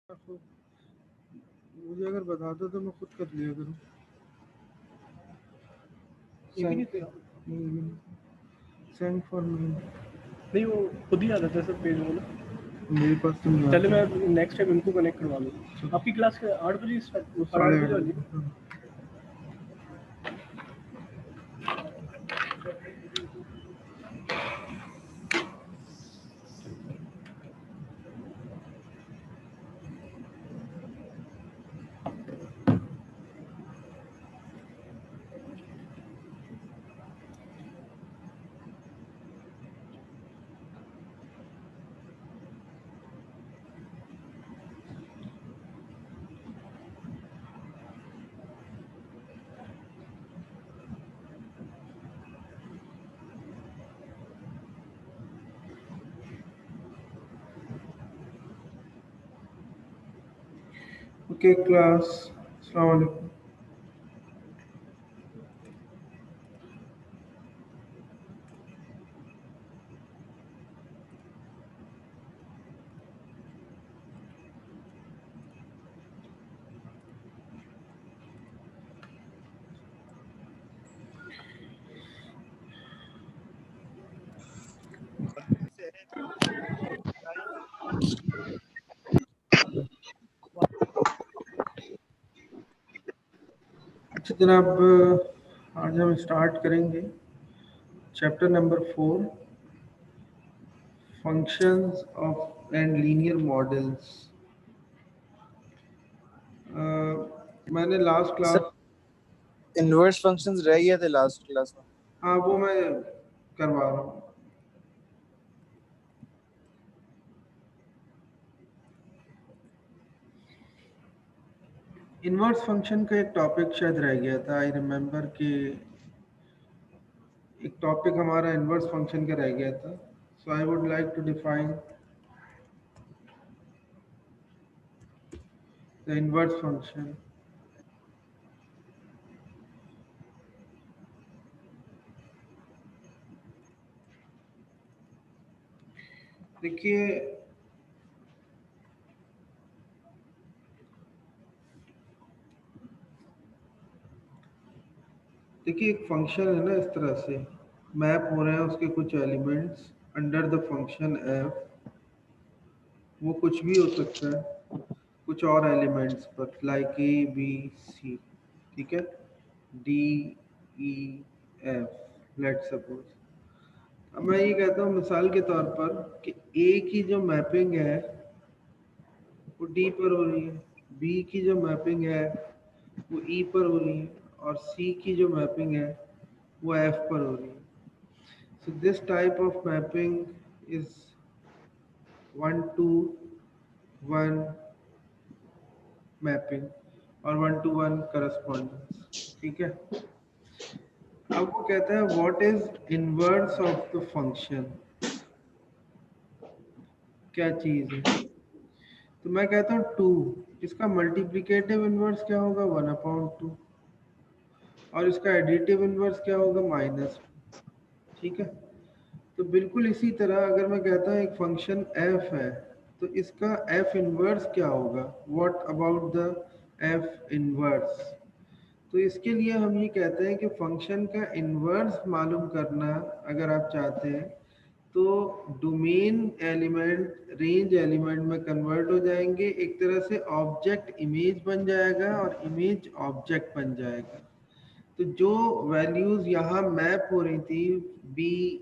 आपको मुझे अगर बता दो तो मैं खुद कर लिया करूँ। ये भी नहीं सेंड था। Send for me. नहीं वो खुद ही आ जाता है सर पेज वाला। मेरे पास तो नहीं चले आता। मैं नेक्स्ट टाइम इनको कनेक्ट करवा लूँगा। आपकी क्लास 8 बजे स्टार्ट 8 8:30 बजे वाली है। बजे। हाँ। ओके क्लास, अस्सलाम वालेकुम। अच्छा जनाब, आज हम स्टार्ट करेंगे chapter number 4, functions of and linear models. मैंने last sir class, inverse functions रह गए थे लास्ट क्लास में। हाँ वो मैं करवा रहा हूँ। इनवर्स फंक्शन का एक टॉपिक शायद रह गया था। आई रिमेम्बर कि एक टॉपिक हमारा इनवर्स फंक्शन का रह गया था। So I would like to define the inverse function. देखिए, एक फंक्शन है ना, इस तरह से मैप हो रहे हैं उसके कुछ elements under the function F. वो कुछ भी हो सकता है, कुछ और एलिमेंट्स पर, लाइक ए बी सी, ठीक है, D E F let suppose. अब मैं ये कहता हूँ मिसाल के तौर पर कि ए की जो मैपिंग है वो डी पर हो रही है, बी की जो मैपिंग है वो ई पर हो रही है, और सी की जो मैपिंग है वो एफ पर हो रही है। So this type of mapping is one to one mapping और one to one correspondence, ठीक है। अब वो कहता है what is inverse of the function, क्या चीज है। तो मैं कहता हूँ 2, इसका मल्टीप्लिकेटिव इनवर्स क्या होगा, 1/2, और इसका एडिटिव इनवर्स क्या होगा, -2, ठीक है। तो बिल्कुल इसी तरह अगर मैं कहता हूँ एक फंक्शन f है तो इसका f इनवर्स क्या होगा, what about the f inverse. तो इसके लिए हम ये कहते हैं कि फंक्शन का इनवर्स मालूम करना अगर आप चाहते हैं तो डोमेन एलिमेंट रेंज एलिमेंट में कन्वर्ट हो जाएंगे, एक तरह से ऑब्जेक्ट इमेज बन जाएगा और इमेज ऑब्जेक्ट बन जाएगा। तो जो वैल्यूज यहाँ मैप हो रही थी बी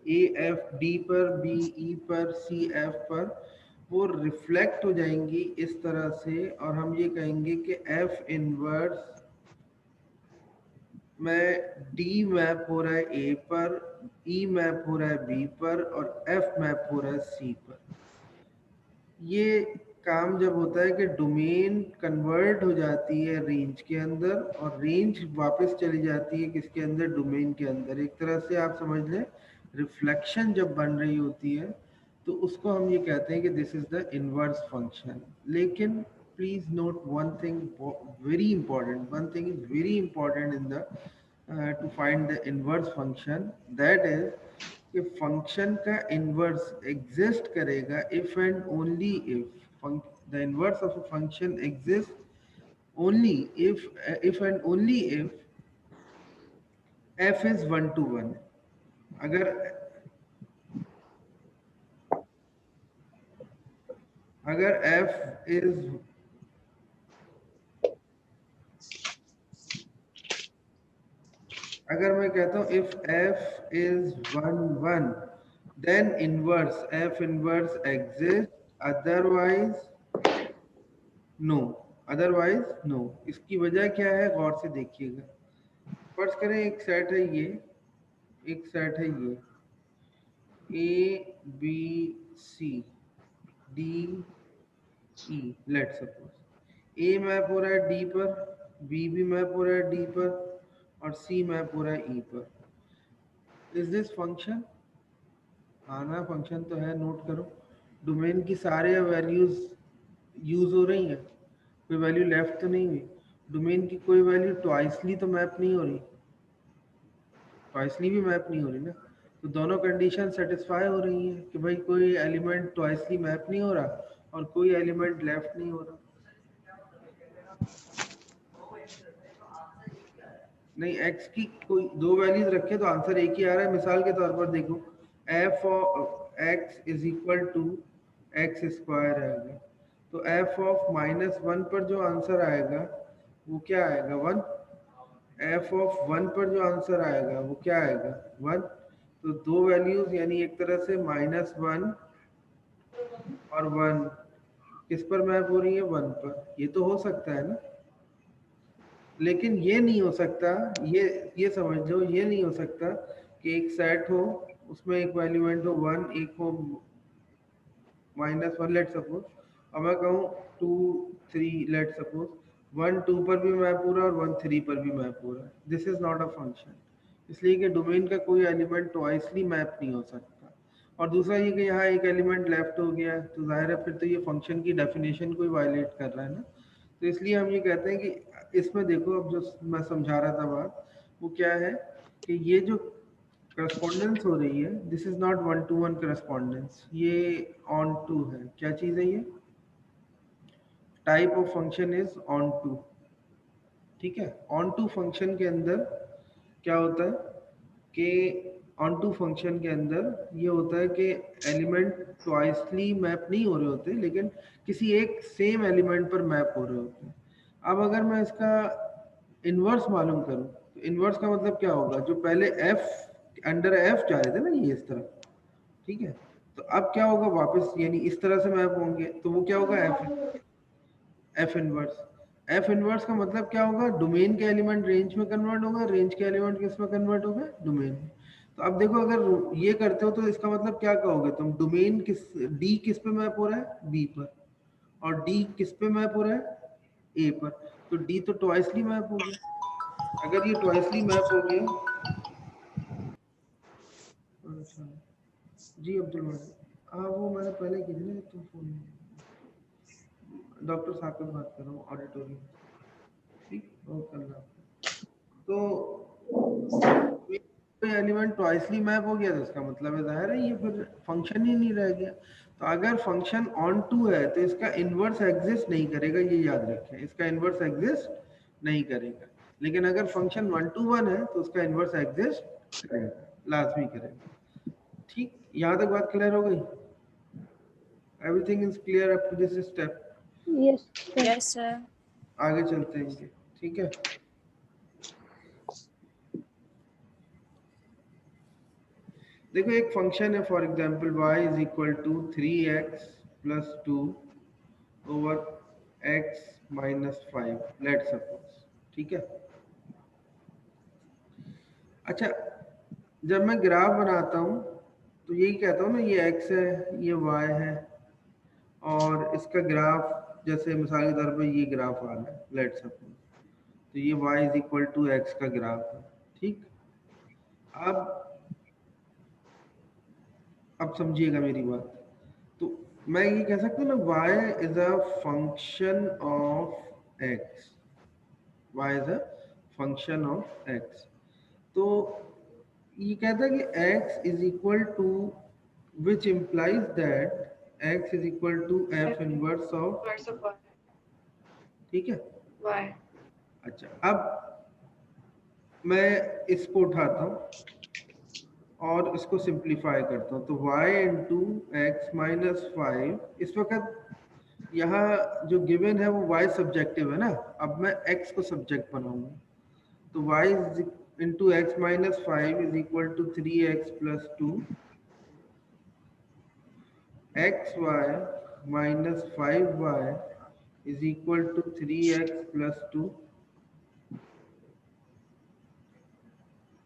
ए एफ डी पर, बी ई पर, सी एफ पर, वो रिफ्लेक्ट हो जाएंगी इस तरह से, और हम ये कहेंगे कि एफ इनवर्स में डी मैप हो रहा है ए पर, ई मैप हो रहा है बी पर, और एफ मैप हो रहा है सी पर। ये काम जब होता है कि डोमेन कन्वर्ट हो जाती है रेंज के अंदर और रेंज वापस चली जाती है किसके अंदर, डोमेन के अंदर, एक तरह से आप समझ लें रिफ्लेक्शन जब बन रही होती है तो उसको हम ये कहते हैं कि this is the inverse function. लेकिन please note one thing very important, one thing is very important in the to find the inverse function, that is कि फंक्शन का इनवर्स एग्जिस्ट करेगा if and only if the inverse of a function exist only if and only if f is 1 to 1. अगर अगर f is अगर मैं कहता हूँ if f is 1 1 then inverse f inverse exists, otherwise no, otherwise no. इसकी वजह क्या है गौर से देखिएगा। फर्ज करें एक सेट है ये, एक सेट है ये a b c d e, let suppose a map हो रहा है d पर, b भी मैप हो रहा है d पर और c मैप हो रहा है e पर। Is this function? हाँ ना, फंक्शन तो है, नोट करो। डोमेन की सारे वैल्यूज यूज हो रही हैं, कोई वैल्यू लेफ्ट तो नहीं हुई। डोमेन की कोई वैल्यू ट्वाइसली तो मैप नहीं हो रही, ट्वाइसली भी मैप नहीं हो रही ना। तो दोनों कंडीशन सेटिस्फाई हो रही हैं कि भाई कोई एलिमेंट ट्वाइसली मैप नहीं हो रहा और कोई एलिमेंट लेफ्ट नहीं हो रहा। नहीं, x की कोई दो वैल्यूज रखे तो आंसर एक ही आ रहा है। मिसाल के तौर पर देखो, f of x is equal to x square आएगा, तो f ऑफ -1 पर जो आंसर आएगा वो क्या आएगा? 1। f ऑफ 1 पर जो आंसर आएगा वो क्या आएगा? 1। तो दो वैल्यूज यानी एक तरह से -1 और 1 किस पर मैप हो रही है? 1 पर। ये तो हो सकता है ना, लेकिन ये नहीं हो सकता, ये समझ लो, ये नहीं हो सकता कि एक सेट हो उसमें एक एलिमेंट हो 1, एक हो -1 लेट सपोज, और मैं कहूँ 2 3 लेट सपोज 1 2 पर भी मैप हो रहा है और 1 3 पर भी मैप हो रहा है। This is not a function, इसलिए कि डोमेन का कोई एलिमेंट ट्वाइसली मैप नहीं हो सकता। और दूसरा ये कि यहाँ एक एलिमेंट लेफ्ट हो गया तो जाहिर है फिर तो ये फंक्शन की डेफिनेशन को वायलेट कर रहा है ना। तो इसलिए हम ये कहते हैं कि इसमें देखो, अब जो मैं समझा रहा था बात वो क्या है कि ये जो करस्पॉन्डेंस हो रही है, this is not 1 to 1 correspondence, ये ऑन टू है। क्या चीज़ है ये? Type of function is onto. ठीक है, ऑन टू फंक्शन के अंदर क्या होता है कि ऑन टू फंक्शन के अंदर ये होता है कि एलिमेंट ट्वाइसली मैप नहीं हो रहे होते, लेकिन किसी एक सेम एलिमेंट पर मैप हो रहे होते हैं। अब अगर मैं इसका इन्वर्स मालूम करूं तो इन्वर्स का मतलब क्या होगा? जो पहले f अंडर f जा रहे थे ना ये इस तरह, ठीक है, तो अब क्या होगा वापस, यानी इस तरह से मैप होंगे तो वो क्या होगा? f inverse. f इनवर्स का मतलब क्या होगा? डोमेन के एलिमेंट रेंज में कन्वर्ट होगा, रेंज के एलिमेंट किस में कन्वर्ट होगा? डोमेन में। तो अब देखो, अगर ये करते हो तो इसका मतलब क्या कहोगे तुम? डोमेन किस, d किस पे मैप हो रहा है? b पर, और d किस पे मैप हो रहा है? a पर। तो d तो ट्वाइसली मैप हो गया। अगर ये ट्वाइसली मैप हो गया, अच्छा जी अब्दुल मजीद, हाँ वो मैंने पहले की थी ना, तो फोन डॉक्टर साहब से बात कर रहा हूँ ऑडिटोरियम, ठीक, ओके अल्लाह। तो एलिमेंट ट्वाइसली मैप हो गया तो इसका मतलब है जाहिर है ये फिर फंक्शन ही नहीं रह गया। तो अगर फंक्शन ऑन टू है तो इसका इन्वर्स एग्जिस्ट नहीं करेगा, ये याद रखें, इसका इन्वर्स एग्जिस्ट नहीं करेगा। लेकिन अगर फंक्शन 1 to 1 है तो उसका इन्वर्स एग्जिस्ट करेगा, लाजमी करेगा। ठीक, यहाँ तक बात क्लियर हो गई? Everything is clear up to this step? Yes sir. आगे चलते हैं, ठीक है। देखो एक फंक्शन है, for example y is equal to 3x plus 2 over x minus 5 let suppose, ठीक है। अच्छा, जब मैं ग्राफ बनाता हूँ तो यही कहता हूँ ना, ये x है, ये y है, और इसका ग्राफ जैसे मिसाल के तौर पर ये ग्राफ आ रहा है लेट सपोज, तो ये y is equal to x का ग्राफ है, ठीक। अब समझिएगा मेरी बात। तो मैं ये कह सकता हूँ ना, y is a function of x, y is a function of x। तो ये कहता है कि x is equal to which implies that x is equal to f inverse of, ठीक है। अच्छा, अब मैं इसको उठाता हूँ और इसको सिंप्लीफाई करता हूँ, तो y इंटू एक्स माइनस 5, इस वक्त यहाँ जो गिवन है वो y सब्जेक्टिव है ना, अब मैं x को सब्जेक्ट बनाऊंगा, तो y into x minus 5 is equal to 3x plus 2, xy minus 5y is equal to 3x plus 2,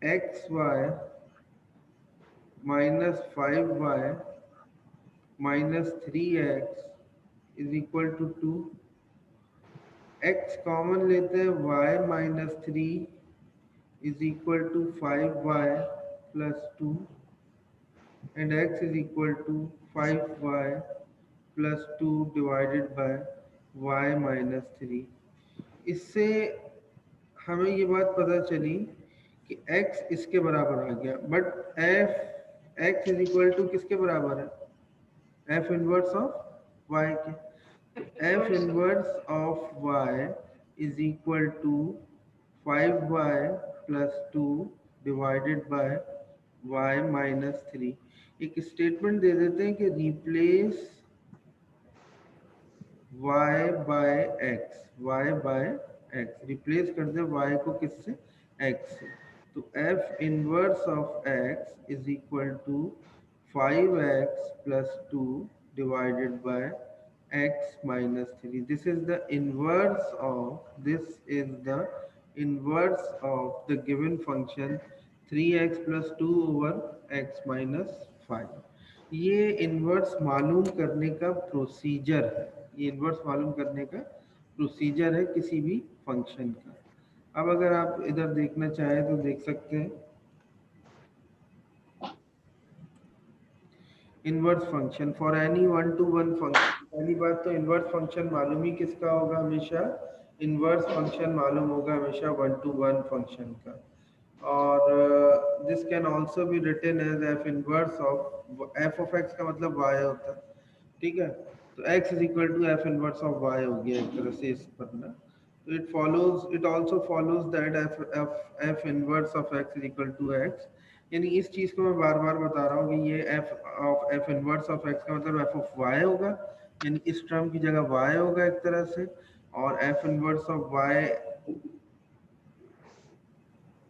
xy minus 5y minus 3x is equal to 2, x common लेते हैं, y minus 3 is equal to 5y plus 2 and x is equal to 5y plus 2 divided by y minus 3। इससे हमें ये बात पता चली कि x इसके बराबर आ गया, but f x is equal to किसके बराबर है, f इनवर्स ऑफ y के, तो f inverse of y is equal to 5y plus 2 divided by y minus 3। एक स्टेटमेंट दे देते हैं कि replace y by x, y by x replace कर दे y को किससे, x से, तो f inverse of x is equal to 5x plus 2 divided by x minus 3। This is the inverse of the given function 3x plus 2 over x minus 5। ये inverse मालूम करने का प्रोसीजर है, ये इनवर्स मालूम करने का प्रोसीजर है किसी भी फंक्शन का। अब अगर आप इधर देखना चाहें तो देख सकते हैं, inverse function for any 1 to 1 function. पहली बात तो इनवर्स फंक्शन मालूम ही किसका होगा, हमेशा इनवर्स फंक्शन मालूम होगा हमेशा 1 to 1 फंक्शन का, और this can also be written as f inverse of f of x का मतलब y होता है, ठीक है, तो x is equal to f inverse of y हो गया एक तरह से इस पर ना। तो it also follows that f inverse of x is equal to x, यानी इस चीज को मैं बार बार बता रहा हूँ कि ये f इनवर्स ऑफ x का मतलब f ऑफ y होगा, यानी इस टर्म की जगह y होगा एक तरह से, और f inverse of y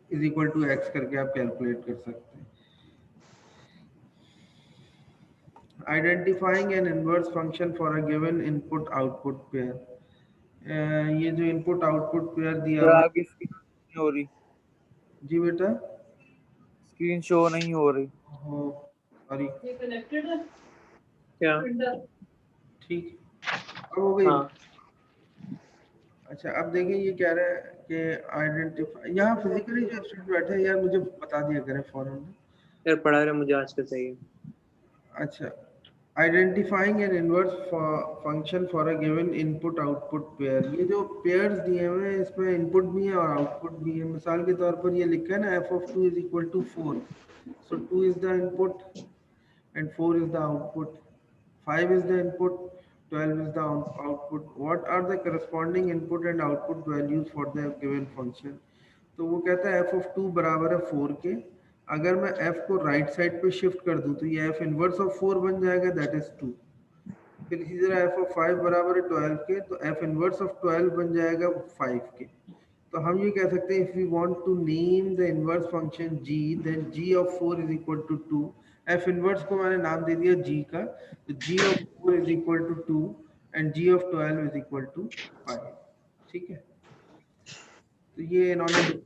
is equal to x करके आप कैलकुलेट कर सकते हैं। Identifying an inverse function for a given input output pair, ये जो इनपुट आउटपुट पेयर दिया हुआ, आपकी स्क्रीन नहीं हो रही, जी बेटा स्क्रीन शो नहीं हो रही। हो, सॉरी, ये कनेक्टेड है क्या, ठीक, अब हो गई। हाँ अच्छा, अब देखिए ये कह रहा है कि आइडेंटिफाई, यहाँ फिजिकली जो स्टूडेंट बैठे हैं यार मुझे बता दिया करें फौरन। यार पढ़ा रहे मुझे आजकल चाहिए। अच्छा, identifying an inverse function for a given input output pair, ये जो पेयर्स दिए हुए हैं इसमें इनपुट भी है और आउटपुट भी है। मिसाल के तौर पर ये लिखा है ना f of 2 is equal to 4, so 2 is the input and 4 is the output, 5 is the input, 12 is the output. What are the corresponding input and output values for the given function? तो वो कहता है f of 2 बराबर है 4 के, अगर मैं f को राइट साइड पे शिफ्ट कर दूं तो ये f इनवर्स ऑफ 4 बन जाएगा, दैट इज 2। फिर इसी तरह f of 5 बराबर है 12 के, तो f इनवर्स ऑफ 12 बन जाएगा 5 के। तो हम ये कह सकते हैं, if we want to name the inverse function g, then g of 4 is equal to 2। f inverse को मैंने नाम दे दिया g का, तो g of 4 is equal to 2 and g of 12 is equal to 5, ठीक है। तो ये इन्होंने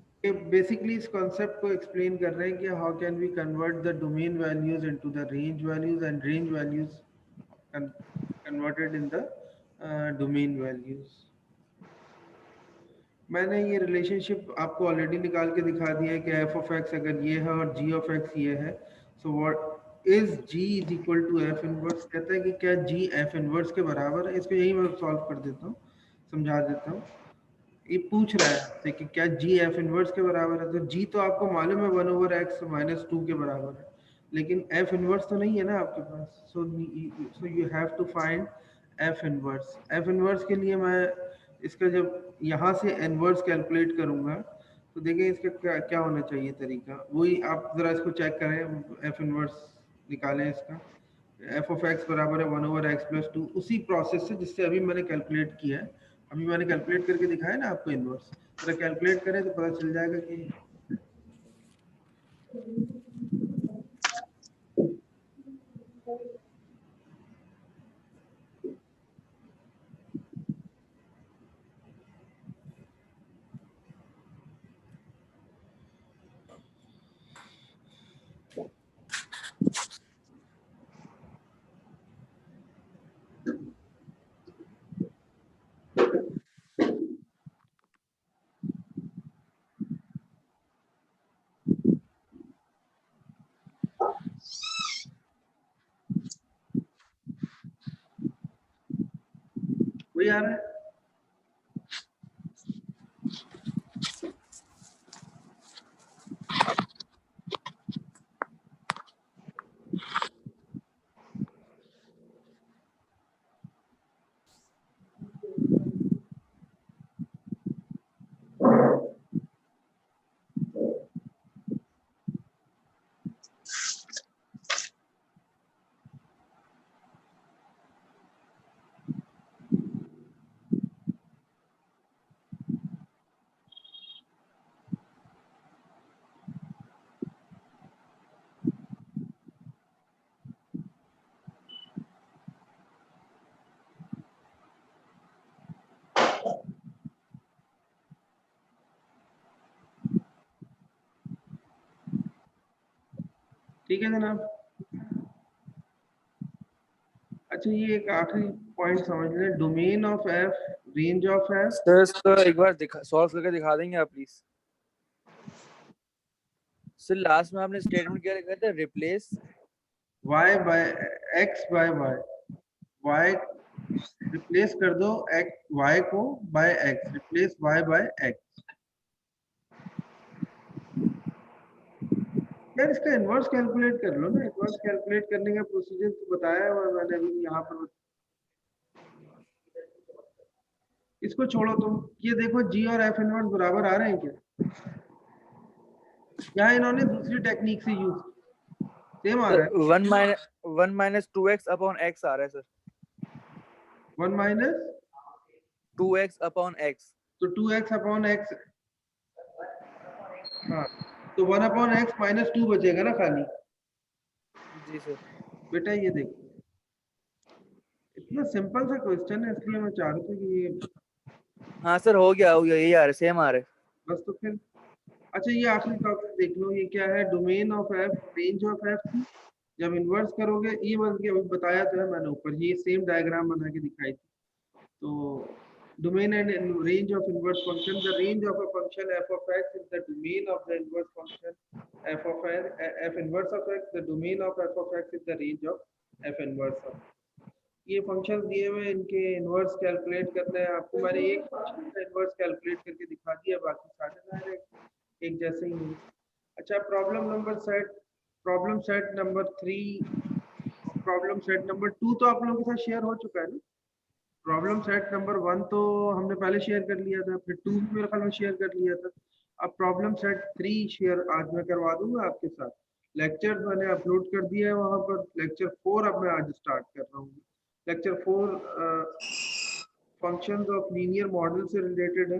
बेसिकली इस कॉन्सेप्ट को एक्सप्लेन कर रहे हैं कि how can we convert the domain values into the range values and range values converted in the domain values. मैंने ये रिलेशनशिप आपको ऑलरेडी निकाल के दिखा दिया है कि f ऑफ x अगर ये है और g ऑफ x ये है, so what is g is equal to f inverse. कहता है कि क्या g f इनवर्स के बराबर है, इसको यही मैं सॉल्व कर देता हूँ, समझा देता हूँ। ये पूछ रहा है आपसे कि क्या जी एफ इनवर्स के बराबर है, तो जी तो आपको मालूम है 1/x - 2 के बराबर है, लेकिन एफ इनवर्स तो नहीं है ना आपके पास। So you have to find F inverse. F inverse के लिए मैं इसका जब यहाँ से इनवर्स कैलकुलेट करूँगा तो देखिए इसका क्या क्या होना चाहिए तरीका, वही आप ज़रा इसको चेक करें, एफ इनवर्स निकालें इसका। एफ ऑफ एक्स बराबर है 1/x+2, उसी प्रोसेस से जिससे अभी मैंने कैलकुलेट किया है। अभी मैंने कैलकुलेट करके दिखाया ना आपको इनवर्स, जरा कैलकुलेट करें तो पता चल जाएगा कि वही आ रहा है। ठीक है जनाब। अच्छा ये एक आखिरी पॉइंट समझ लें, domain of F, range of F. Sir इसको एक बार सॉल्व करके दिखा देंगे आप प्लीज। सर लास्ट में आपने स्टेटमेंट क्या लिखा था, replace y by x by y replace कर दो x y को by x, replace y by x। यार इसका इनवर्स कैलकुलेट कर लो ना, इनवर्स कैलकुलेट करने का प्रोसीजर तो बताया हुआ मैंने अभी यहाँ पर। इसको छोड़ो तुम, ये देखो जी और एफ इनवर्स बराबर आ रहे हैं क्या? यहाँ इन्होंने दूसरी टेक्निक से यूज, सेम आ रहा है। 1 - 2x अपॉन x आ रहा है sir. 1 minus 2x upon x, तो 2x अपॉन x, हाँ तो 1 अपॉन x -2 बचेगा ना खाली। जी सर। बेटा ये देखो इतना सिंपल सा क्वेश्चन है, इसलिए मैं चाह रहा था कि ये हाँ सर हो गया यही आ रहा है, सेम आ रहा है। बस। तो फिर अच्छा ये आखिरी टॉपिक देख लो, ये क्या है, domain of F, range of F थी। जब इन्वर्स करोगे ये बस के बताया तो है मैंने ऊपर, ये सेम डायग्राम बना के दिखाई थी। तो domain and range of inverse function, the range of a function f of x is the domain of the inverse function f of x, f inverse of x, the domain of f of x is the range of f inverse of। ये function दिए हुए, इनके inverse calculate करना है आपको। मैंने एक function का इनवर्स कैलकुलेट करके दिखा दिया, बाकी सारे डायरेक्ट एक जैसे ही हैं। अच्छा problem number set, problem set number 3, problem set number 2 तो आप लोगों के साथ शेयर हो चुका है ना। प्रॉब्लम सेट नंबर 1 तो हमने पहले शेयर कर लिया था, फिर 2 भी मेरे ख्याल में शेयर कर लिया था। अब प्रॉब्लम सेट 3 शेयर आज मैं करवा दूंगा आपके साथ। लेक्चर मैंने अपलोड कर दिया है वहां पर। लेक्चर 4 अब मैं आज स्टार्ट कर रहा हूँ। Lecture 4 functions of linear model से रिलेटेड है।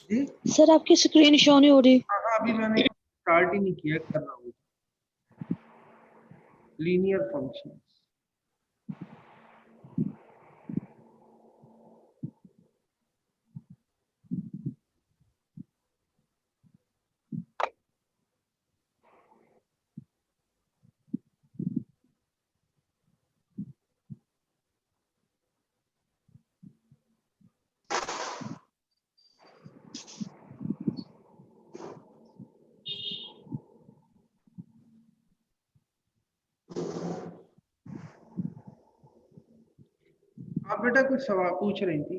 जी सर आपकी स्क्रीन शो नहीं हो रही। हाँ अभी मैंने स्टार्ट ही नहीं किया, कर रहा हूँ। Linear function. आप बेटा कुछ सवाल पूछ रही थी।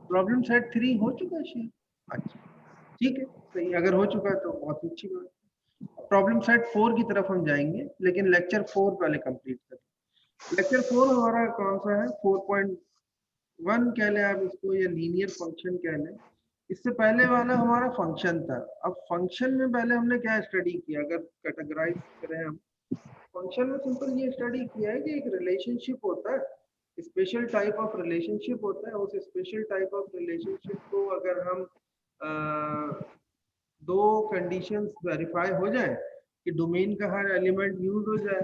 प्रॉब्लम सेट 3 हो चुका है शेयर? अच्छा ठीक है, सही, अगर हो चुका है तो बहुत अच्छी बात। प्रॉब्लम सेट 4 की तरफ हम जाएंगे, लेकिन लेक्चर 4 पहले कंप्लीट करें। लेक्चर 4 हमारा कौन सा है? 4.1 कह लें आप इसको, या लीनियर फंक्शन कह लें। इससे पहले वाला हमारा फंक्शन था। अब फंक्शन में पहले हमने क्या स्टडी किया, अगर कैटेगराइज करें हम फंक्शन में, सिंपल ये स्टडी किया है कि एक रिलेशनशिप होता है, स्पेशल टाइप ऑफ रिलेशनशिप होता है। उस स्पेशल टाइप ऑफ रिलेशनशिप को अगर हम दो कंडीशंस वेरीफाई हो जाए कि डोमेन का हर एलिमेंट यूज हो जाए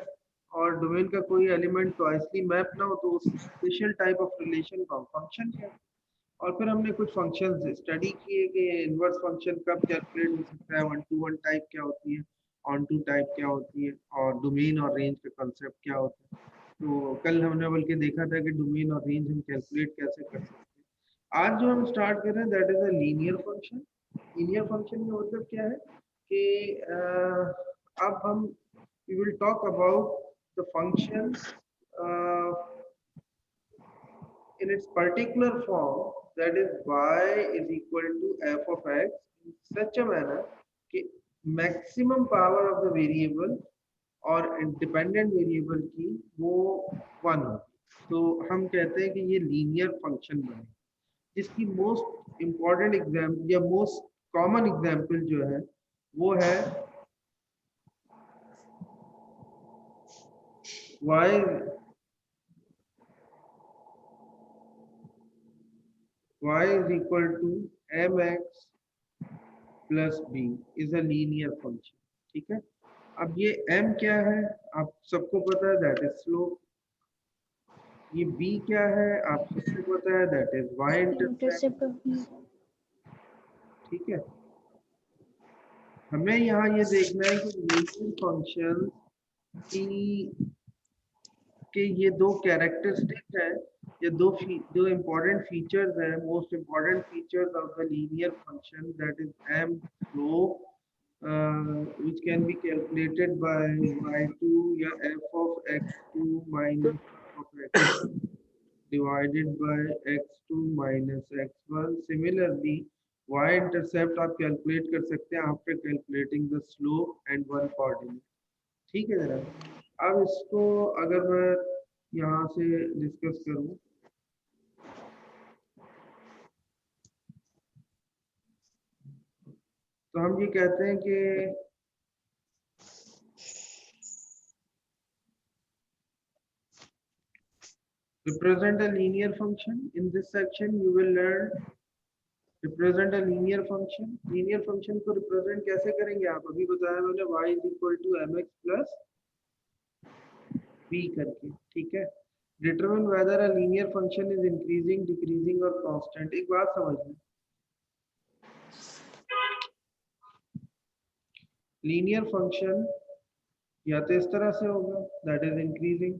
और डोमेन का कोई एलिमेंट ट्वाइसली मैप ना हो, तो उस स्पेशल टाइप ऑफ रिलेशन को हम फंक्शन कहते हैं। और फिर हमने कुछ फंक्शंस स्टडी किए कि इनवर्स फंक्शन कब कैलकुलेट हो सकता है, 1-to-1 टाइप क्या होती है, ऑन-टू टाइप क्या होती है, और डोमेन और रेंज का कंसेप्ट क्या होता है। तो कल हमने बल्कि देखा था कि डोमेन और रेंज हम कैलकुलेट कैसे कर सकते हैं। आज जो हम स्टार्ट कर रहे हैं that is a linear function. Linear function में मतलब क्या है कि अब हम we will talk about the function in its particular form, that is y is equal to f of x in such a manner कि maximum power of the variable और independent variable की वो 1 हो। तो हम कहते हैं कि ये लीनियर फंक्शन बने, जिसकी मोस्ट इम्पॉर्टेंट एग्जाम्पल या मोस्ट कॉमन एग्जाम्पल जो है वो है y is equal to mx plus b is a linear function. ठीक है, अब ये m क्या है आप सबको पता है, दैट इज स्लोप। ये b क्या है आप सबको पता है, दैट इज y इंटरसेप्ट। ठीक है, हमें यहाँ ये देखना है कि लीनियर फंक्शन की के ये दो कैरेक्टरिस्टिक है, ये दो इम्पोर्टेंट फीचर्स है, most important features of the linear function, that is m slope which can be calculated by y2 या f of x2 minus f of x1 divided by x2 minus x1। Similarly, y intercept आप calculate कर सकते हैं after calculating the slope and one coordinate. ठीक है जरा, अब इसको अगर मैं यहाँ से डिस्कस करूं तो हम ये कहते हैं कि represent a linear function. In this section you will learn represent a linear function। linear function को represent कैसे करेंगे आप, अभी बताया मैंने, y is equal to mx plus b करके। ठीक है, determine whether a linear function is increasing, decreasing or constant। एक बात समझ लें, लीनियर फंक्शन या तो इस तरह से होगा दैट इज इंक्रीजिंग,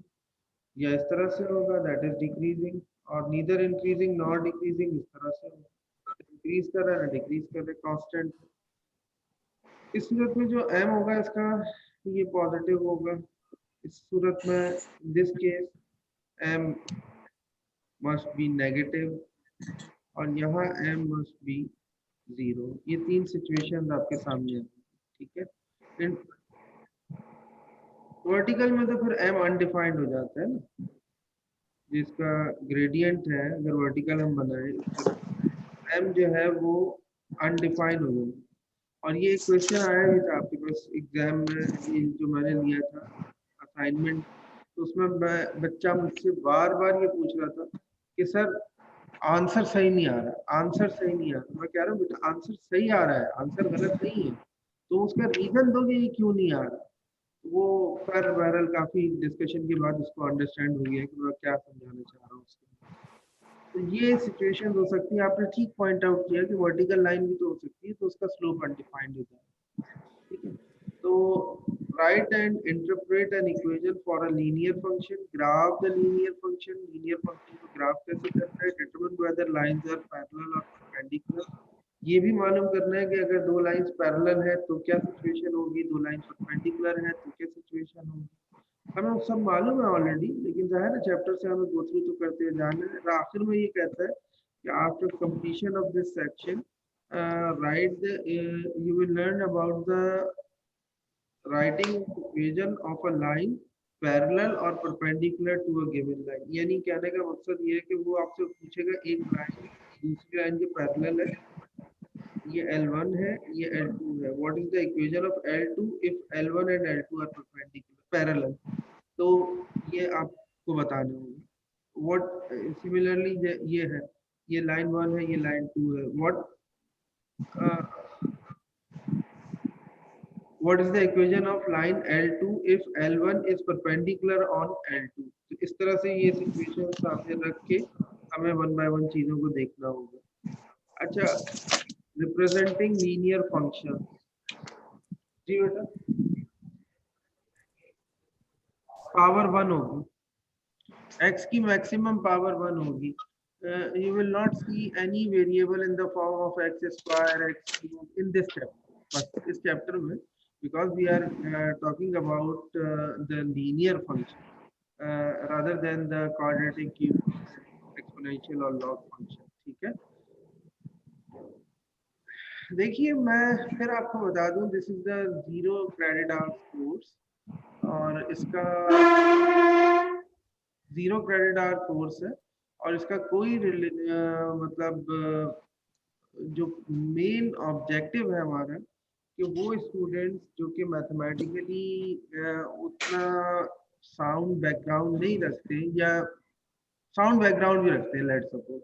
या इस तरह से होगा दैट इज डिक्रीजिंग, और नीदर इंक्रीजिंग नॉट डिक्रीजिंग, इस तरह से होगा, इंक्रीज कर रहा है डिक्रीज कर रहा है, कांस्टेंट। इस सूरत में जो m होगा इसका ये पॉजिटिव होगा, इस सूरत में this case m must be negative, और यहाँ m मस्ट बी 0। ये तीन सिचुएशन आपके सामने है। ठीक है, वर्टिकल में तो फिर m अनडिफाइंड हो जाता है ना, जिसका ग्रेडियंट है अगर वर्टिकल हम बनाए m जो है वो अनडिफाइंड हो जाएगा। और ये क्वेश्चन आया भी था आपके पास एग्जाम में, ये जो मैंने लिया था असाइनमेंट, तो उसमें बच्चा मुझसे बार बार ये पूछ रहा था कि सर आंसर सही नहीं आ रहा, आंसर सही नहीं आ रहा। मैं कह रहा हूँ बेटा आंसर सही आ रहा है, आंसर गलत नहीं है, तो उसका रीजन दो कि ये क्यों नहीं आ रहा। वो पर बहरहाल काफी डिस्कशन के बाद उसको अंडरस्टैंड हो गया कि मैं क्या समझाना चाह रहा हूँ उसको। तो ये सिचुएशन हो सकती है, आपने ठीक पॉइंट आउट किया कि वर्टिकल लाइन भी तो हो सकती है, तो उसका स्लोप अनडिफाइंड होता है, ठीक है। तो write and interpret an equation for a linear function, graph the linear function को ग्राफ कैसे करना है, determine whether lines are parallel or perpendicular, ये भी मालूम करना है कि अगर दो लाइंस पैरेलल है तो क्या सिचुएशन होगी, दो लाइंस परपेंडिकुलर है तो क्या सिचुएशन होगी। हमें सब मालूम है ऑलरेडी, लेकिन जाहिर है चैप्टर से हमें गो थ्रू तो करते हुए जाना है। आखिर में ये कहता है कि after completion of this section right you will learn about the writing equation of a line parallel और perpendicular to a given line. यानी कहने का मकसद ये है कि वो आपसे पूछेगा एक लाइन दूसरी लाइन के पैरेलल है, ये L1 है, ये L2 है, what is the equation of L2 if L1 and L2 are perpendicular parallel, तो ये आपको बताना होगा। व्हाट सिमिलरली ये है, ये लाइन 1 है, ये लाइन 2 है, what is the equation of line L2 if L1 is perpendicular on L2। तो इस तरह से ये सिचुएशन सामने रख के हमें वन बाय वन चीजों को देखना होगा। अच्छा, रिप्रेजेंटिंग लीनियर फंक्शन, जी बेटा, पावर 1 होगी, x की मैक्सिमम पावर 1 होगी। You will not see any variable in the form of x square, x cube in this chapter, बस इस चैप्टर में, because we are talking about the linear function rather than the quadratic cube, exponential or log function, ठीक है। देखिए मैं फिर आपको बता दूं, this is the 0 credit hours course, और इसका 0 क्रेडिट आवर कोर्स है, और इसका कोई मतलब जो मेन ऑब्जेक्टिव है हमारा कि वो स्टूडेंट्स जो कि मैथमेटिकली उतना साउंड बैकग्राउंड नहीं रखते, या साउंड बैकग्राउंड भी रखते हैं, लेट सपोज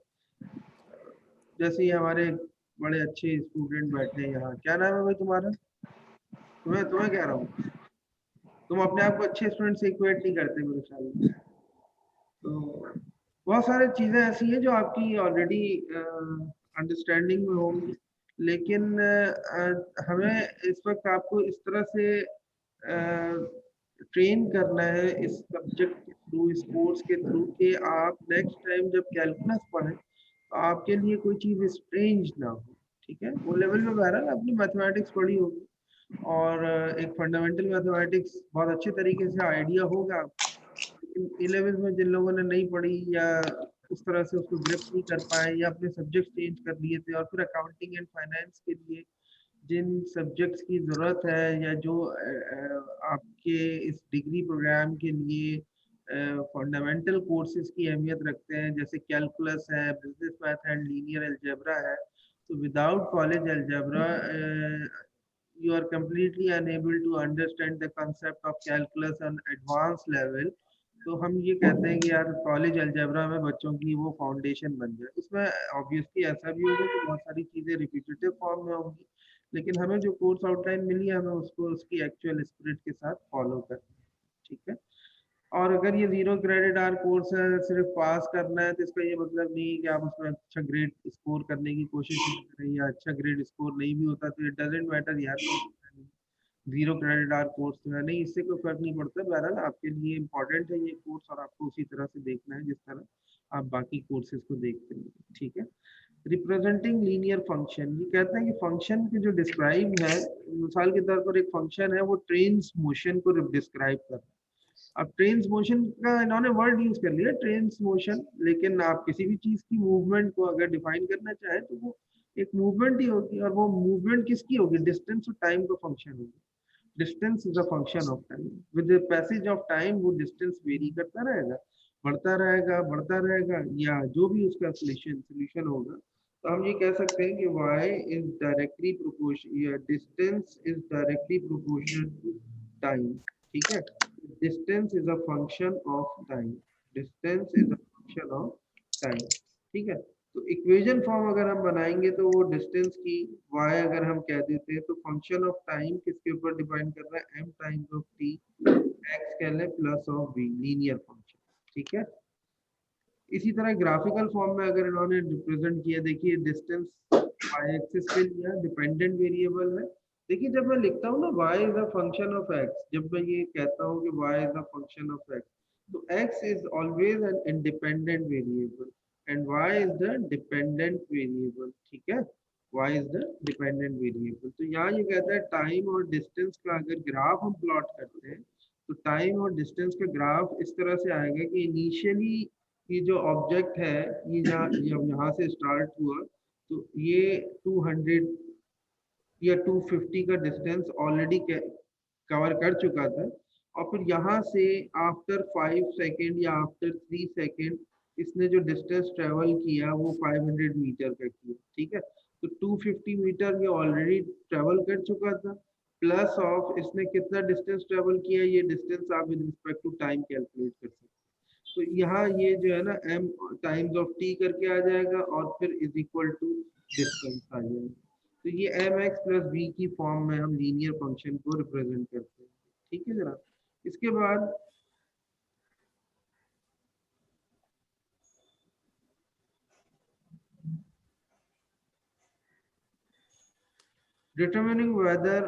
जैसे हमारे बड़े अच्छे स्टूडेंट बैठे हैं यहाँ, क्या नाम है भाई तुम्हारा, तुम्हें तुम्हें कह रहा हूँ, तुम अपने आप को अच्छे स्टूडेंट से इक्वेट नहीं करते मेरे ख्याल में। तो बहुत सारी चीजें ऐसी हैं जो आपकी ऑलरेडी अंडरस्टैंडिंग में होंगी, लेकिन हमें इस वक्त आपको इस तरह से ट्रेन करना है इस सब्जेक्ट के थ्रू, इस कोर्स के थ्रू, कि आप नेक्स्ट टाइम जब कैलकुलस पढ़ें तो आपके लिए कोई चीज़ स्ट्रेंज ना हो, ठीक है। वो लेवल में बहरहाल आपने मैथमेटिक्स पढ़ी होगी, और एक फंडामेंटल मैथमेटिक्स बहुत अच्छे तरीके से आइडिया होगा आपको, लेकिन 11th में जिन लोगों ने नहीं पढ़ी या उस तरह से उसको ग्रिप नहीं कर पाए, या अपने सब्जेक्ट चेंज कर लिए थे, और फिर अकाउंटिंग एंड फाइनेंस के लिए जिन सब्जेक्ट्स की ज़रूरत है, या जो आपके इस डिग्री प्रोग्राम के लिए फंडामेंटल कोर्सेज की अहमियत रखते हैं, जैसे कैलकुलस है, business math and linear algebra है, तो without college algebra you are completely unable to understand the concept of calculus on advanced level। तो हम ये कहते हैं कि यार कॉलेज अलजेब्रा में बच्चों की वो फाउंडेशन बन जाए। उसमें ऑब्वियसली ऐसा भी होगा कि बहुत सारी चीज़ें रिपीटेटिव फॉर्म में होंगी, लेकिन हमें जो कोर्स आउटलाइन मिली है हमें उसको उसकी एक्चुअल स्पिरिट के साथ फॉलो करना है, ठीक है। और अगर ये 0 क्रेडिट आवर कोर्स है, सिर्फ पास करना है, तो इसका ये मतलब नहीं है कि आप उसमें अच्छा ग्रेड स्कोर करने की कोशिश नहीं करें, या अच्छा ग्रेड स्कोर नहीं भी होता तो इट डजेंट मैटर यार, 0 क्रेडिट आवर कोर्स तो है नहीं, इससे कोई फर्क नहीं पड़ता। बहरहाल आपके लिए इम्पोर्टेंट है ये कोर्स, और आपको उसी तरह से देखना है जिस तरह आप बाकी कोर्सेज को देखते हैं, ठीक है। रिप्रेजेंटिंग लीनियर फंक्शन, ये कहते हैं कि फंक्शन के जो डिस्क्राइब है, मिसाल के तौर पर एक फंक्शन है वो ट्रेन्स मोशन को डिस्क्राइब कर रहा है। अब ट्रेन्स मोशन का इन्होंने वर्ड यूज कर लिया ट्रेन्स मोशन, लेकिन आप किसी भी चीज की मूवमेंट को अगर डिफाइन करना चाहे तो वो एक मूवमेंट ही होगी, और वो मूवमेंट किसकी होगी, डिस्टेंस और टाइम का फंक्शन होगी। Distance is a function of time, with the passage of time वो डिस्टेंस वेरी करता रहेगा, बढ़ता रहेगा, या जो भी उसका सोल्यूशन होगा। तो हम ये कह सकते हैं कि y इज डायरेक्टली प्रोपोर्शनल, या distance is directly proportional to time, ठीक है। Distance is a function of time, distance is a function of time, ठीक है। तो इक्वेशन फॉर्म अगर हम बनाएंगे तो वो डिस्टेंस की y अगर हम कह देते हैं तो फंक्शन ऑफ टाइम किसके ऊपर डिपेंड कर रहा है, m times of t, x कह लें plus of v, linear function. ठीक है, इसी तरह ग्राफिकल फॉर्म में अगर इन्होंने रिप्रेजेंट किया, देखिए डिस्टेंस y एक्सिस पे लिया, डिपेंडेंट वेरिएबल है। देखिए जब मैं लिखता हूँ ना y is a function of x, जब मैं ये कहता हूँ कि y is a function of x, तो x is always an independent variable and y is the dependent variable. ठीक है, y is the dependent variable. तो यहाँ ये कहता है टाइम और डिस्टेंस का अगर ग्राफ हम प्लॉट करते हैं तो टाइम और डिस्टेंस का ग्राफ इस तरह से आएगा कि इनिशियली ये जो ऑब्जेक्ट है ये यहाँ से स्टार्ट हुआ तो ये 200 या 250 का डिस्टेंस ऑलरेडी कवर कर चुका था, और फिर यहाँ से आफ्टर 5 सेकेंड या आफ्टर 3 सेकेंड इसने जो डिस्टेंस ट्रेवल किया वो 500 मीटर का किया। ठीक है, तो 250 मीटर ये ऑलरेडी ट्रेवल कर चुका था, प्लस ऑफ इसने कितना डिस्टेंस ट्रेवल किया, ये डिस्टेंस आप with respect to time calculate कर सकते हैं। तो यहाँ ये जो है ना m टाइम्स ऑफ t करके आ जाएगा और फिर इज इक्वल टू डिस्टेंस आ जाएगा। तो ये एम एक्स प्लस बी की फॉर्म में हम लीनियर फंक्शन को रिप्रेजेंट करते हैं। ठीक है जरा, इसके बाद डिटरमिनिंग वेदर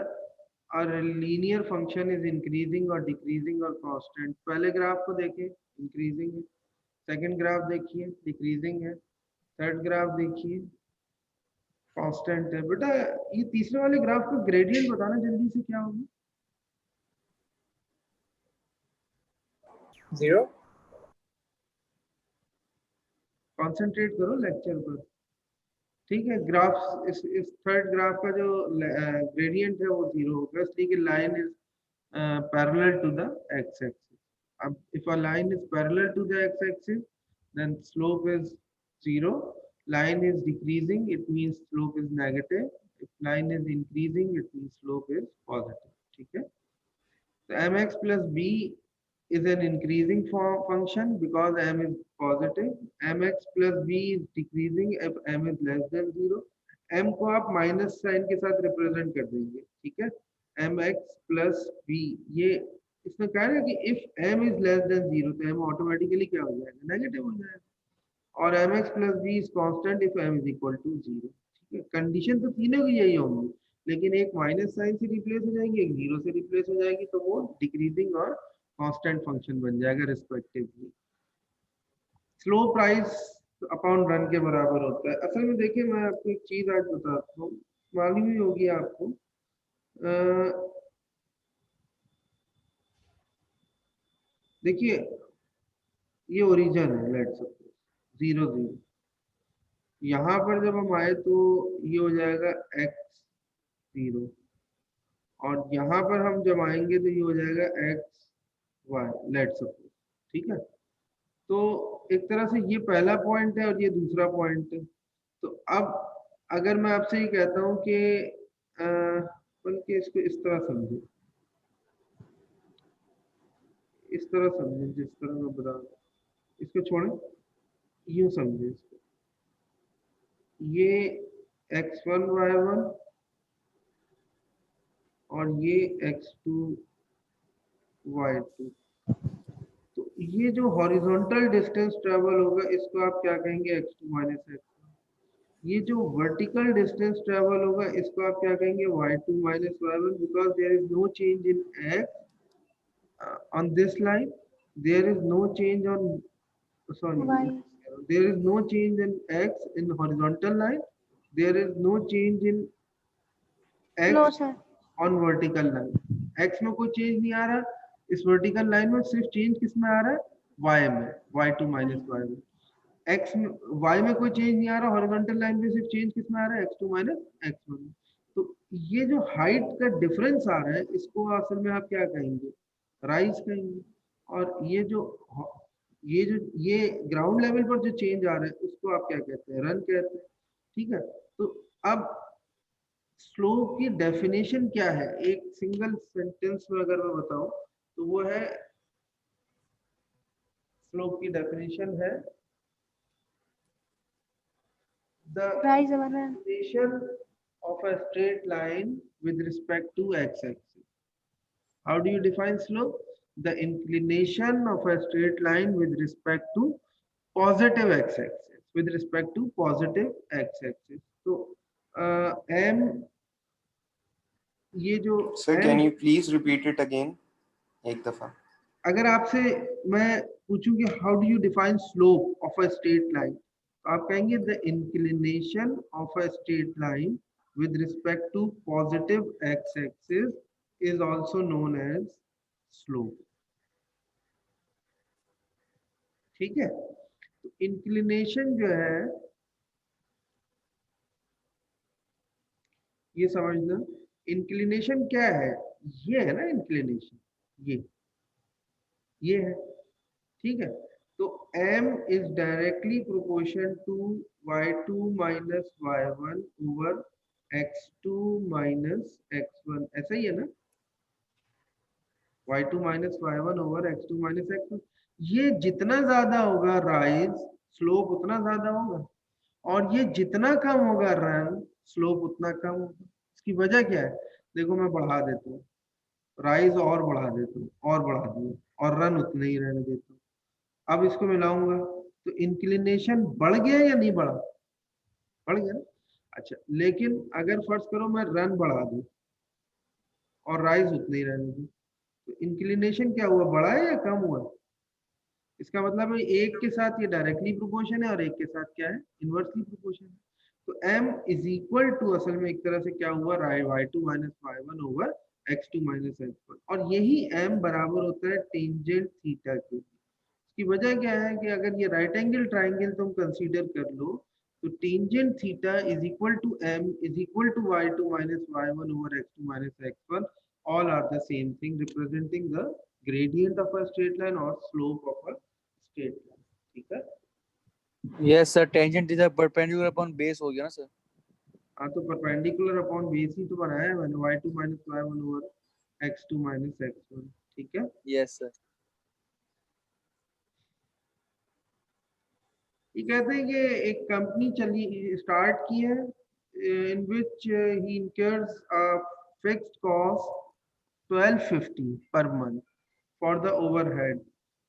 और लीनियर फंक्शन इज इंक्रीजिंग और डिक्रीजिंग और कांस्टेंट। पहले ग्राफ को देखें, इंक्रीजिंग है, सेकंड ग्राफ देखिए डिक्रीजिंग है, थर्ड ग्राफ देखिए कांस्टेंट है। बेटा ये तीसरे वाले ग्राफ का ग्रेडियंट बताना जल्दी से, क्या होगा? 0। कंसंट्रेट करो लेक्चर पर। ठीक है, ग्राफ इस थर्ड ग्राफ का जो ग्रेडियंट है वो 0 होगा, इसलिए कि line is parallel to the X axis. अब if a line is parallel to the X axis then slope is 0, line is decreasing it means slope is negative, if line is increasing it means slope is positive। ठीक है, so mx plus b is an increasing function because m is positive, mx plus b is decreasing if m is less than 0। m को आप minus sign के साथ represent कर देंगे। ठीक है, mx plus b, ये इसमें कह रहा है कि if m is less than 0 तो m ऑटोमेटिकली क्या हो जाएगा, नेगेटिव हो जाएगा, और mx plus b is constant if m is equal to 0। ठीक है, कंडीशन तो तीनों की यही होंगी, लेकिन एक माइनस साइन से रिप्लेस हो जाएगी, एक 0 से रिप्लेस हो जाएगी, तो वो डिक्रीजिंग और कांस्टेंट फंक्शन बन जाएगा respectively. Slope rise upon run के बराबर होता है। असल में देखिए मैं आपको एक चीज आज बताता हूँ, मालूम ही होगी आपको। देखिए ये ओरिजिन है, लेट्स सपोज 0 0, यहाँ पर जब हम आए तो ये हो जाएगा x 0, और यहाँ पर हम जब आएंगे तो ये हो जाएगा x y, लेट्स सपोज। ठीक है, तो एक तरह से ये पहला पॉइंट है और ये दूसरा पॉइंट है। तो अब अगर मैं आपसे ये कहता हूँ कि बल्कि इसको इस तरह समझे, इस तरह समझे जिस तरह मैं बता रहा हूँ, इसको छोड़ें, यूं समझे इसको, ये x1 y1 और ये x2 y2, तो ये जो हॉरिजॉन्टल डिस्टेंस ट्रेवल होगा इसको आप क्या कहेंगे, x2 माइनस x1। ये जो वर्टिकल डिस्टेंस ट्रेवल होगा इसको आप क्या कहेंगे, y2 minus y1, because there is no change in x on this line, there is no change on, sorry, Y. there is no change in x in horizontal line, there is no change in x No, sir. on vertical line। x में कोई change नहीं आ रहा, इस vertical line में सिर्फ change किस में आ रहा है, y में, y2 माइनस y1। x में, y में कोई चेंज नहीं आ रहा, हॉरिजॉन्टल लाइन पे सिर्फ चेंज किस में आ रहा है, x2 माइनस x1। तो ये जो हाइट का डिफरेंस आ रहा है इसको असल में आप क्या कहेंगे, राइज कहेंगे, और ये ग्राउंड लेवल पर जो चेंज आ रहा है उसको आप क्या कहते हैं, रन कहते हैं। ठीक है, तो अब स्लोप की डेफिनेशन क्या है, एक सिंगल सेंटेंस में अगर मैं बताऊं तो वो है, स्लोप की डेफिनेशन है the rise over run. inclination of a straight line with respect to x-axis. How do you define slope? The inclination of a straight line with respect to positive x-axis. With respect to positive x-axis. So m, ये जो Sir, m, can you please repeat it again? एक दफा. अगर आपसे मैं पूछूं कि how do you define slope of a straight line, तो आप कहेंगे the inclination of a straight line with respect to positive x-axis is also known as slope. ठीक है, तो इंक्लिनेशन जो है ये समझना, इंक्लिनेशन क्या है, ये है ना इंक्लिनेशन, ये है, ठीक है। तो m is directly proportion to y2 minus y1 over x2 minus x1, ऐसा ही है ना, y2 minus y1 over x2 minus x1। ये जितना ज्यादा होगा राइज, स्लोप उतना ज्यादा होगा, और ये जितना कम होगा रन, स्लोप उतना कम होगा। इसकी वजह क्या है, देखो मैं बढ़ा देता हूँ, राइज और बढ़ा देता हूँ, और बढ़ा दूंगा, और रन उतने ही रहने देता हूँ। अब इसको मिलाऊंगा तो इंक्लिनेशन बढ़ गया या नहीं बढ़ा, बढ़ गया ना। अच्छा, लेकिन अगर फर्ज करो मैं रन बढ़ा दूं और राइज उतने ही रहने दूं, तो इंक्लिनेशन क्या हुआ, बढ़ा है या कम हुआ? इसका मतलब है एक के साथ ये डायरेक्टली प्रोपोर्शन है और एक के साथ क्या है, इनवर्सली प्रोपोर्शन है। तो m इज इक्वल टू असल में एक तरह से क्या हुआ, y2 minus y1 over x2 minus x1, और यही m बराबर होता है टेंजेंट थीटा के। इसकी वजह क्या है कि अगर ये राइट एंगल ट्राइंगल तुम कंसीडर कर लो, तो tangent theta is equal to m is equal to y2 minus y1 over x2 minus x1, all are the same thing representing the gradient of a straight line or slope of a straight line, ठीक है। Yes sir, tangent is perpendicular upon base हो गया ना sir. हाँ, तो perpendicular upon base ही तो बनाया है मैंने, y2 minus y1 over x2 minus x1, ठीक है। Yes sir. ये कहते हैं कि एक कंपनी चली स्टार्ट की है in which he incurs a fixed cost 1250 per month for the overhead.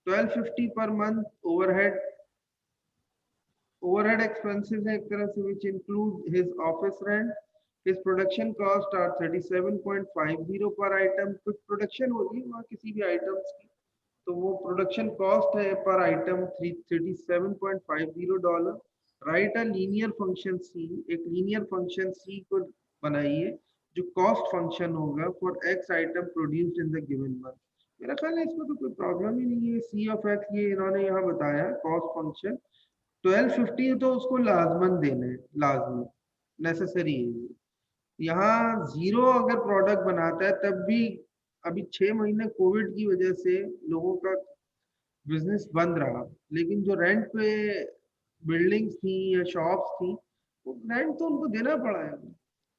1250 per month overhead, overhead expenses है एक तरह से, which include his office rent, his production cost are 37.50 per item. कुछ प्रोडक्शन होगी वहाँ किसी भी आइटम्स की, तो वो प्रोडक्शन कॉस्ट है per item $37.50। Write a linear function C, एक लीनियर फंक्शन सी को बनाइए जो कॉस्ट फंक्शन होगा for X item produced in the given month. मेरा ख्याल है इसमें तो कोई प्रॉब्लम ही नहीं है, सी ऑफ एक्स ये इन्होंने यहाँ बताया कॉस्ट फंक्शन। 1250 तो उसको लाजमन देना है, लाजमी नेसेसरी है। यहाँ जीरो अगर प्रोडक्ट बनाता है तब भी, अभी 6 महीने कोविड की वजह से लोगों का बिजनेस बंद रहा, लेकिन जो रेंट पे बिल्डिंग्स थी या शॉप्स थी, वो रेंट तो उनको देना पड़ा है,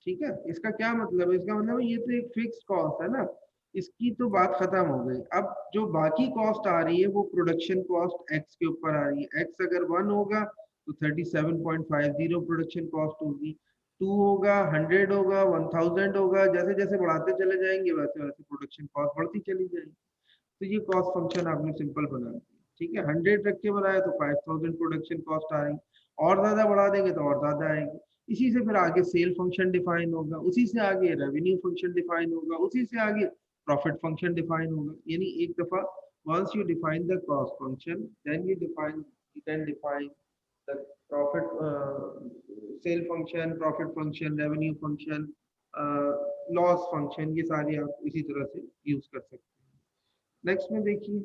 ठीक है। इसका क्या मतलब है, इसका मतलब है ये तो एक फिक्स कॉस्ट है ना, इसकी तो बात खत्म हो गई। अब जो बाकी कॉस्ट आ रही है वो प्रोडक्शन कॉस्ट एक्स के ऊपर आ रही है। एक्स अगर 1 होगा तो 37.50 प्रोडक्शन कॉस्ट होगी, 2 होगा, 100 होगा, 1000 होगा, जैसे जैसे बढ़ाते चले जाएंगे वैसे वैसे प्रोडक्शन कॉस्ट बढ़ती चली जाएगी। तो ये कॉस्ट फंक्शन आपने सिंपल बना दिया, ठीक है। 100 रख के बनाया तो 5000 प्रोडक्शन कॉस्ट आ रही, और ज्यादा बढ़ा देंगे तो और ज्यादा आएगी। इसी से फिर आगे सेल फंक्शन डिफाइन होगा, उसी से आगे रेवेन्यू फंक्शन डिफाइन होगा, उसी से आगे प्रॉफिट फंक्शन डिफाइन होगा। यानी एक दफा once you define the cost function, then you can define the profit sale function, profit function, revenue function, loss function, ये सारे आप इसी तरह से यूज कर सकते हैं। नेक्स्ट में देखिए,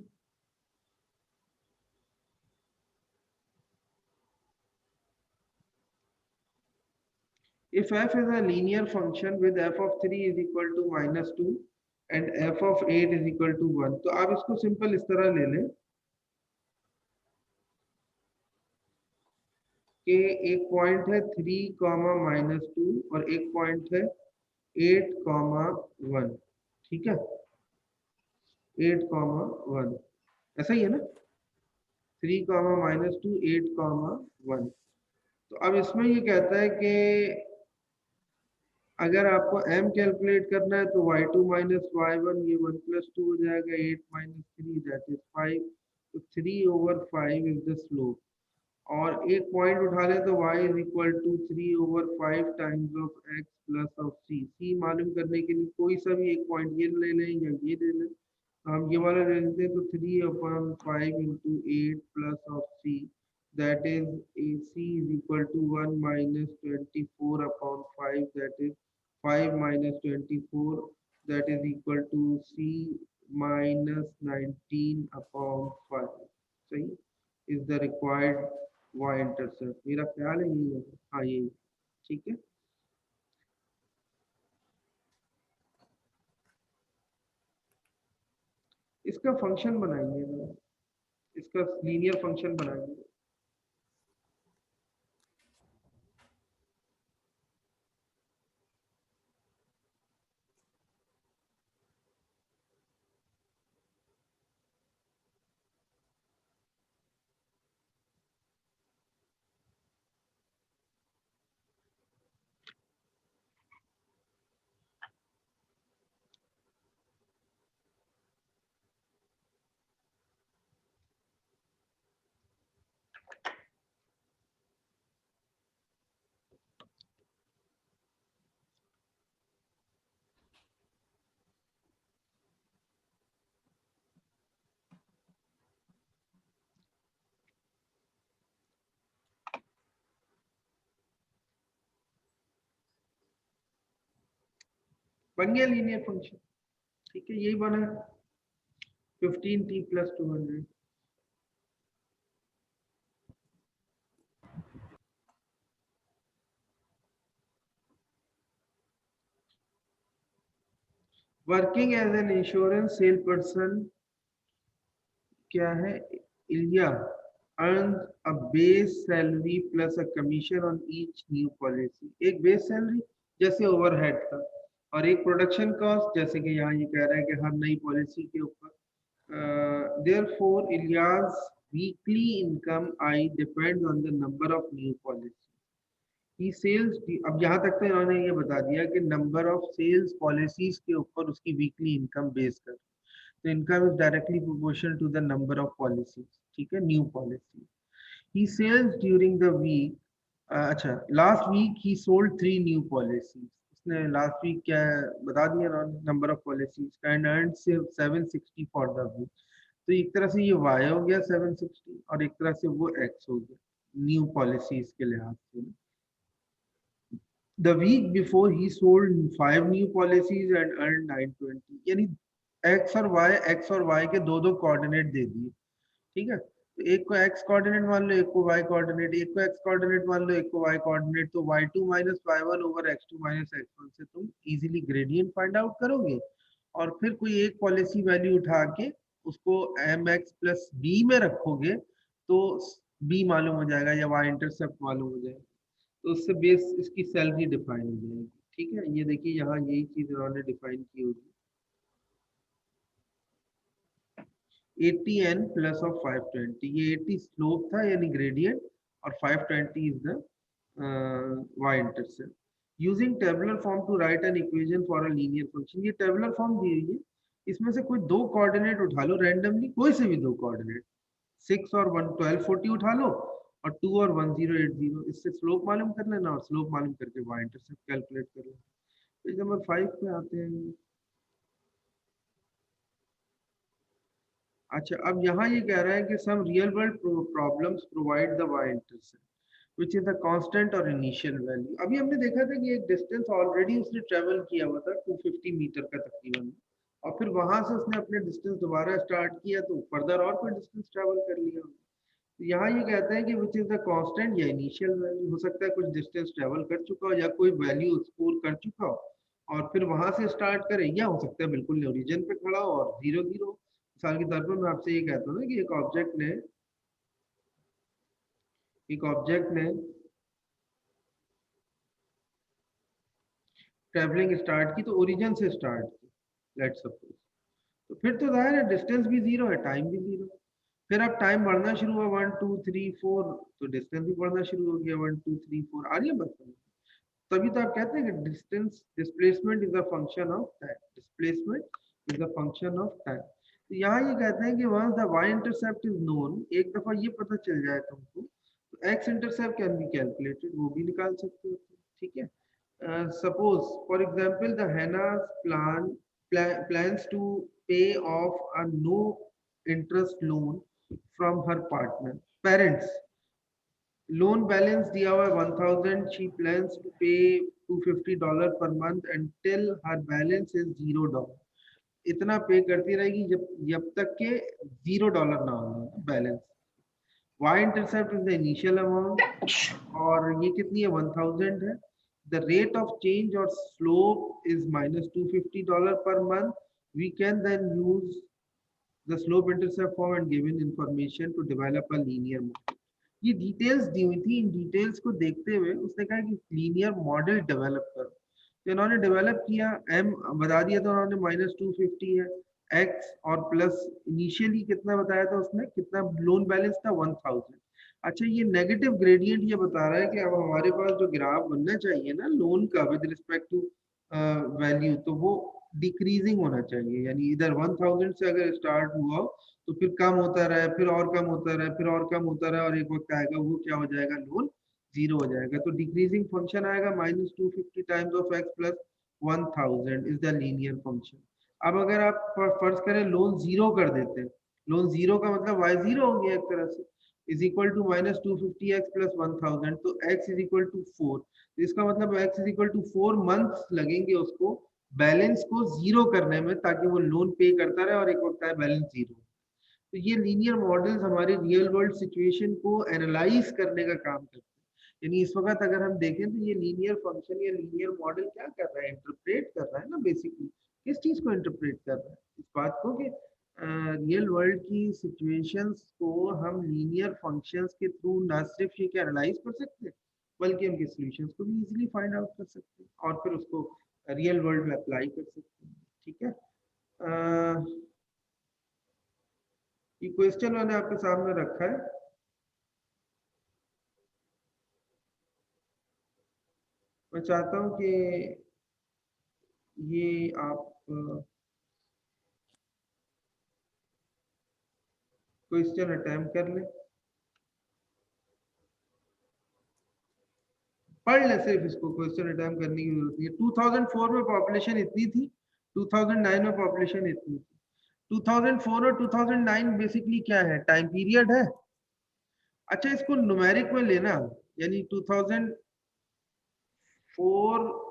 if f is a linear function with f of 3 is equal to -2 and f of 8 is equal to 1, तो आप इसको सिंपल इस तरह ले लें कि एक पॉइंट है 3, -2 और एक पॉइंट है 8, 1, ठीक है, 8, 1, ऐसा ही है ना, 3, -2, 8, 1। तो अब इसमें ये कहता है कि अगर आपको m कैलकुलेट करना है तो y2 माइनस y1 ये 1 प्लस 2 हो जाएगा 8 माइनस 3 दैट इज 5 तो 3/5 इज द स्लोप और एक पॉइंट उठा लें तो y is equal to 3/5 times of x plus of c मालूम करने के लिए कोई सा भी एक पॉइंट ये ले लें या ये ले लें तो हम ये वाला ले लेते हैं तो 3/5 into 8 plus of c that is c is equal to 1 minus 24/5 that is 5 minus 24 that is equal to c minus 19/5 सही is the required y intercept मेरा ख्याल है यही है हाँ यही ठीक है इसका फंक्शन बनाएंगे इसका लीनियर फंक्शन बनाएंगे बन गया लीनियर फंक्शन ठीक है यही बना 15t plus 200 working as an insurance sale person क्या है इलिया earns a base salary plus a commission on each new policy एक बेस सैलरी जैसे ओवरहेड का और एक प्रोडक्शन कॉस्ट जैसे कि यहाँ ये कह रहा है कि हर नई पॉलिसी के ऊपर therefore Elias weekly income I depends on the number of new policy he sells अब यहाँ तक तो इन्होंने ये बता दिया कि नंबर ऑफ सेल्स पॉलिसीज के ऊपर उसकी वीकली इनकम बेस कर तो income is directly proportional to the number of policies ठीक है new policy he sells during the week अच्छा last week he sold 3 new policies उसने लास्ट वीक क्या बता दिया number of policies and earn 760 for the week तो एक तरह से ये y हो गया 760 और एक तरह से वो x हो गया न्यू पॉलिसीज के लिहाज से the week before he sold 5 new policies and earned 920 यानी x और y के दो कोऑर्डिनेट दे दिए ठीक है तो एक को x कोऑर्डिनेट मान लो एक को y कोऑर्डिनेट एक को x कोऑर्डिनेट मान लो एक को y कोऑर्डिनेट तो y2 minus y1 over x2 minus x1 से तुम इजीली ग्रेडियंट फाइंड आउट करोगे और फिर कोई एक पॉलिसी वैल्यू उठा के उसको mx plus b में रखोगे तो b मालूम हो जाएगा या y इंटरसेप्ट मालूम हो जाएगा तो उससे बेस इसकी सैलरी डिफाइन हो जाएगी ठीक है ये देखिए यहाँ यही चीज इन्होंने डिफाइन की होगी 80n प्लस ऑफ 520 ये 80 स्लोप था यानी ग्रेडियंट और 520 is the y intercept using tabular form to write an equation for a linear function ये टेबुलर फॉर्म दी हुई है इसमें से कोई दो कोऑर्डिनेट उठा लो रैंडमली कोई से भी दो कोऑर्डिनेट 6 और 1 1240 उठा लो और 2 और 1080 इससे स्लोप मालूम कर लेना और स्लोप मालूम करके y इंटरसेप्ट कैलकुलेट कर लेना पेज नंबर 5 पे आते हैं अच्छा अब यहाँ ये कह रहा है कि some real world problems provide the y intercept which is the constant और इनिशियल वैल्यू अभी हमने देखा था कि एक डिस्टेंस ऑलरेडी उसने ट्रेवल किया हुआ था 250 मीटर का तकरीबन और फिर वहां से उसने अपने डिस्टेंस दोबारा स्टार्ट किया तो फर्दर और कोई डिस्टेंस ट्रेवल कर लिया तो यहाँ ये कहता है कि विच इज द कांस्टेंट या इनिशियल वैल्यू हो सकता है कुछ डिस्टेंस ट्रेवल कर चुका हो या कोई वैल्यू स्कोर कर चुका हो और फिर वहां से स्टार्ट करे या हो सकता है बिल्कुल ओरिजिन पे खड़ा हो और 0 0 मिसाल के तौर पर मैं आपसे ये कहता हूँ ना कि एक ऑब्जेक्ट ने ट्रेवलिंग स्टार्ट की तो ओरिजिन से स्टार्ट की लेट्स सपोज तो फिर तो जाहिर है डिस्टेंस भी 0 है टाइम भी 0 फिर अब टाइम बढ़ना शुरू हुआ 1 2 3 4, तो डिस्टेंस भी बढ़ना शुरू हो गया 1 2 3 4। आ रही है बात समझ? तभी तो आप कहते हैं कि distance displacement is a function of time, displacement is a function of time. तो यहाँ ये कहते हैं कि once the y intercept is known, एक दफा ये पता चल जाए तुमको तो x intercept can be calculated, वो भी निकाल सकते हो, ठीक है। Suppose for example the Hannah's plans to pay off a no interest loan from her parents, loan balance दिया हुआ है 1000, she plans to pay $250 per month until her balance is $0। इतना पे करती रहेगी जब तक के $0 ना हो balance. y intercept is the initial amount और ये कितनी है 1000 है। The rate of change or slope is minus $250 per month. We can then use the slope intercept form and given information to develop a linear model। ये details दी हुई थी, in details को देखते हुए उसने कहा कि लीनियर मॉडल डेवलप करो। तो इन्होंने डेवलप किया, m बता दिया था उन्होंने -250 है, x और प्लस इनिशियली कितना बताया था उसने, कितना लोन बैलेंस था 1000। अच्छा ये नेगेटिव ग्रेडियंट ये बता रहा है कि अब हमारे पास जो ग्राफ बनना चाहिए ना लोन का विद रिस्पेक्ट टू वैल्यू, तो वो डिक्रीजिंग होना चाहिए, यानी इधर 1000 से अगर स्टार्ट हुआ तो फिर कम होता रहा, फिर और कम होता रहा, फिर और कम होता रहा और एक वक्त आएगा वो क्या हो जाएगा, लोन 0 हो जाएगा। तो डिक्रीजिंग फंक्शन आएगा -250 times of x plus 1000 is the linear function. अब अगर आप फर्ज करें लोन 0 कर देते हैं, लोन 0 का मतलब y 0 हो गया एक तरह से, is equal to -250x plus 1000, तो x इज इक्वल टू 4। तो इसका मतलब x is equal to 4 months लगेंगे उसको बैलेंस को 0 करने में, ताकि वो लोन पे करता रहे और एक वक्त आए बैलेंस 0। तो ये लीनियर मॉडल्स हमारे रियल वर्ल्ड सिचुएशन को एनालाइज करने का काम करते हैं। यानी इस वक्त अगर हम देखें तो ये लीनियर फंक्शन या लीनियर मॉडल क्या कर रहा है, इंटरप्रेट कर रहा है ना, बेसिकली किस चीज को इंटरप्रेट कर रहा है, इस बात को कि रियल वर्ल्ड की सिचुएशंस को हम लीनियर फंक्शंस के थ्रू ना सिर्फ ये एनालाइज कर सकते हैं बल्कि उनके सॉल्यूशंस को भी इजीली फाइंड आउट कर सकते हैं और फिर उसको रियल वर्ल्ड में अप्लाई कर सकते हैं, ठीक है। ये क्वेश्चन मैंने आपके सामने रखा है, मैं चाहता हूं कि ये आप क्वेश्चन अटेम्प्ट कर लें, पढ़ लें, सिर्फ इसको क्वेश्चन अटेम्प्ट करने की जरूरत नहीं है। 2004 में पॉपुलेशन इतनी थी, 2009 में पॉपुलेशन इतनी थी। 2004 और 2009 बेसिकली क्या है, टाइम पीरियड है। अच्छा इसको न्यूमेरिक में लेना, यानी 2004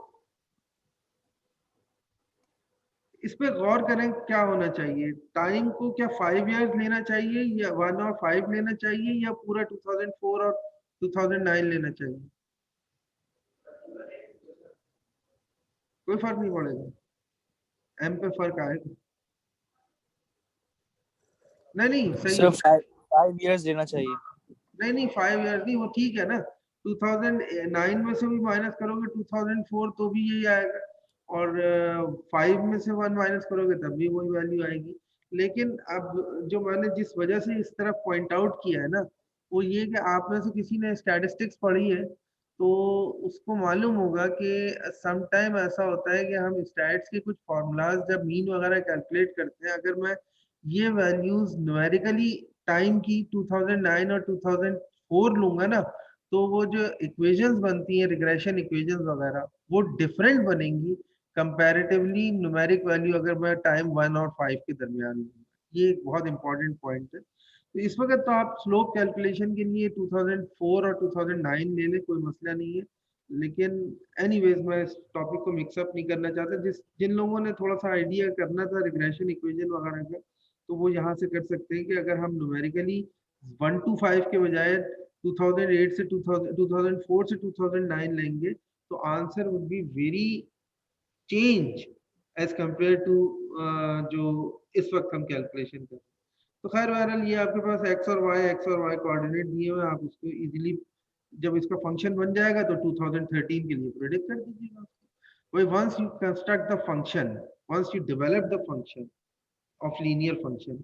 इस पे गौर करें क्या होना चाहिए, टाइम को क्या 5 इयर्स लेना चाहिए या 1 और 5 लेना चाहिए या पूरा 2004 और 2009 लेना चाहिए, कोई फर्क नहीं पड़ेगा, एम पे फर्क आएगा। नहीं सही सिर्फ 5 इयर्स देना चाहिए। नहीं 5 इयर्स नहीं, वो ठीक है ना, 2009 में से भी माइनस करोगे 2004 तो भी यही आएगा और 5 में से 1 माइनस करोगे तब भी वही वैल्यू आएगी। लेकिन अब जो मैंने जिस वजह से इस तरफ पॉइंट आउट किया है ना, वो ये कि आप में से किसी ने स्टैटिस्टिक्स पढ़ी है तो उसको मालूम होगा कि सम टाइम ऐसा होता है कि हम स्टैट्स के कुछ फॉर्मूलाज जब मीन वगैरह कैलकुलेट करते हैं, अगर मैं ये वैल्यूज न्यूमेरिकली टाइम की 2009 और 2004 लूंगा ना, तो वो जो इक्वेशंस बनती हैं रिग्रेशन इक्वेशंस वगैरह वो डिफरेंट बनेंगी कंपैरेटिवली न्यूमेरिक वैल्यू अगर मैं टाइम 1 और 5 के दरमियान लूंगा। ये एक बहुत इंपॉर्टेंट पॉइंट है। तो इस वक्त तो आप स्लोप कैलकुलेशन के लिए 2004 और 2009 ले लें, कोई मसला नहीं है। लेकिन एनीवेज मैं इस टॉपिक को मिक्सअप नहीं करना चाहता, जिन लोगों ने थोड़ा सा आइडिया करना था रिग्रेशन इक्वेशन वगैरह का तो वो यहाँ से कर सकते हैं कि अगर हम न्यूमेरिकली 1 to 5 के बजाय 2008 से 2004 से 2009 लेंगे तो answer would be very change as compare to जो इस वक्त हम कैलकुलेशन कर रहे हैं। तो खैर बहरहाल ये आपके पास x और y कोऑर्डिनेट दिए हुए, आप इसको इजीली जब इसका फंक्शन बन जाएगा तो 2013 के लिए प्रेडिक्ट कर दीजिएगा। वही once you construct the function, once you develop the function of linear function,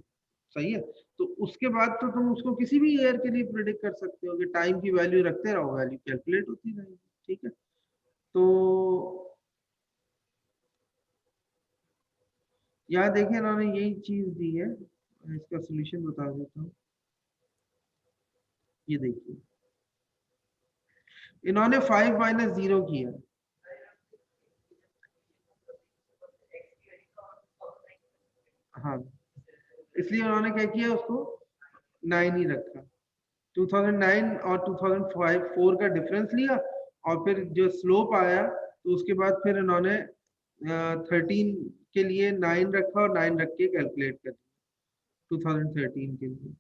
सही है। तो उसके बाद तो तुम उसको किसी भी ईयर के लिए प्रिडिक्ट कर सकते हो कि टाइम की वैल्यू रखते रहो, वैल्यू कैलकुलेट होती रहेगी। ठीक है, तो यहाँ देखिए इन्होंने यही चीज दी है, मैं इसका सोल्यूशन बता देता हूँ। ये देखिए इन्होंने 5 माइनस 0 किया, हाँ, इसलिए उन्होंने क्या किया, उसको 9 ही रखा। 2009 और 2005 4 का डिफरेंस लिया, और फिर जो स्लोप आया तो उसके बाद फिर इन्होंने 13 के लिए 9 रखा और 9 रख के कैलकुलेट कर 2013 के लिए।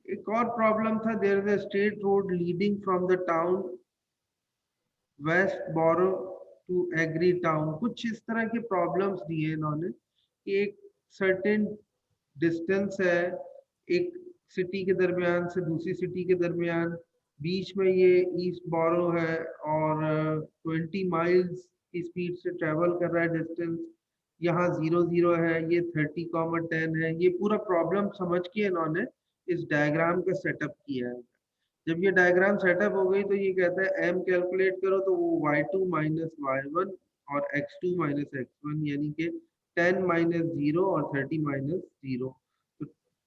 एक और प्रॉब्लम था, there is a straight road leading from the town Westboro to Agritown. कुछ इस तरह के प्रॉब्लम्स दिए इन्होंने कि एक सर्टेन डिस्टेंस है एक सिटी के दरमियान से दूसरी सिटी के दरमियान, बीच में ये ईस्ट बोरो है और 20 माइल्स की स्पीड से ट्रेवल कर रहा है डिस्टेंस, यहाँ 0 0 है, ये 30, 10 है। ये पूरा प्रॉब्लम समझ के इन्होंने इस डायग्राम का सेटअप किया है। जब ये डायग्राम सेटअप हो गई तो ये कहता है m कैलकुलेट करो, तो वो y2 माइनस y1 और x2 माइनस x1, यानी कि 10 माइनस 0 और 30 माइनस 0। तो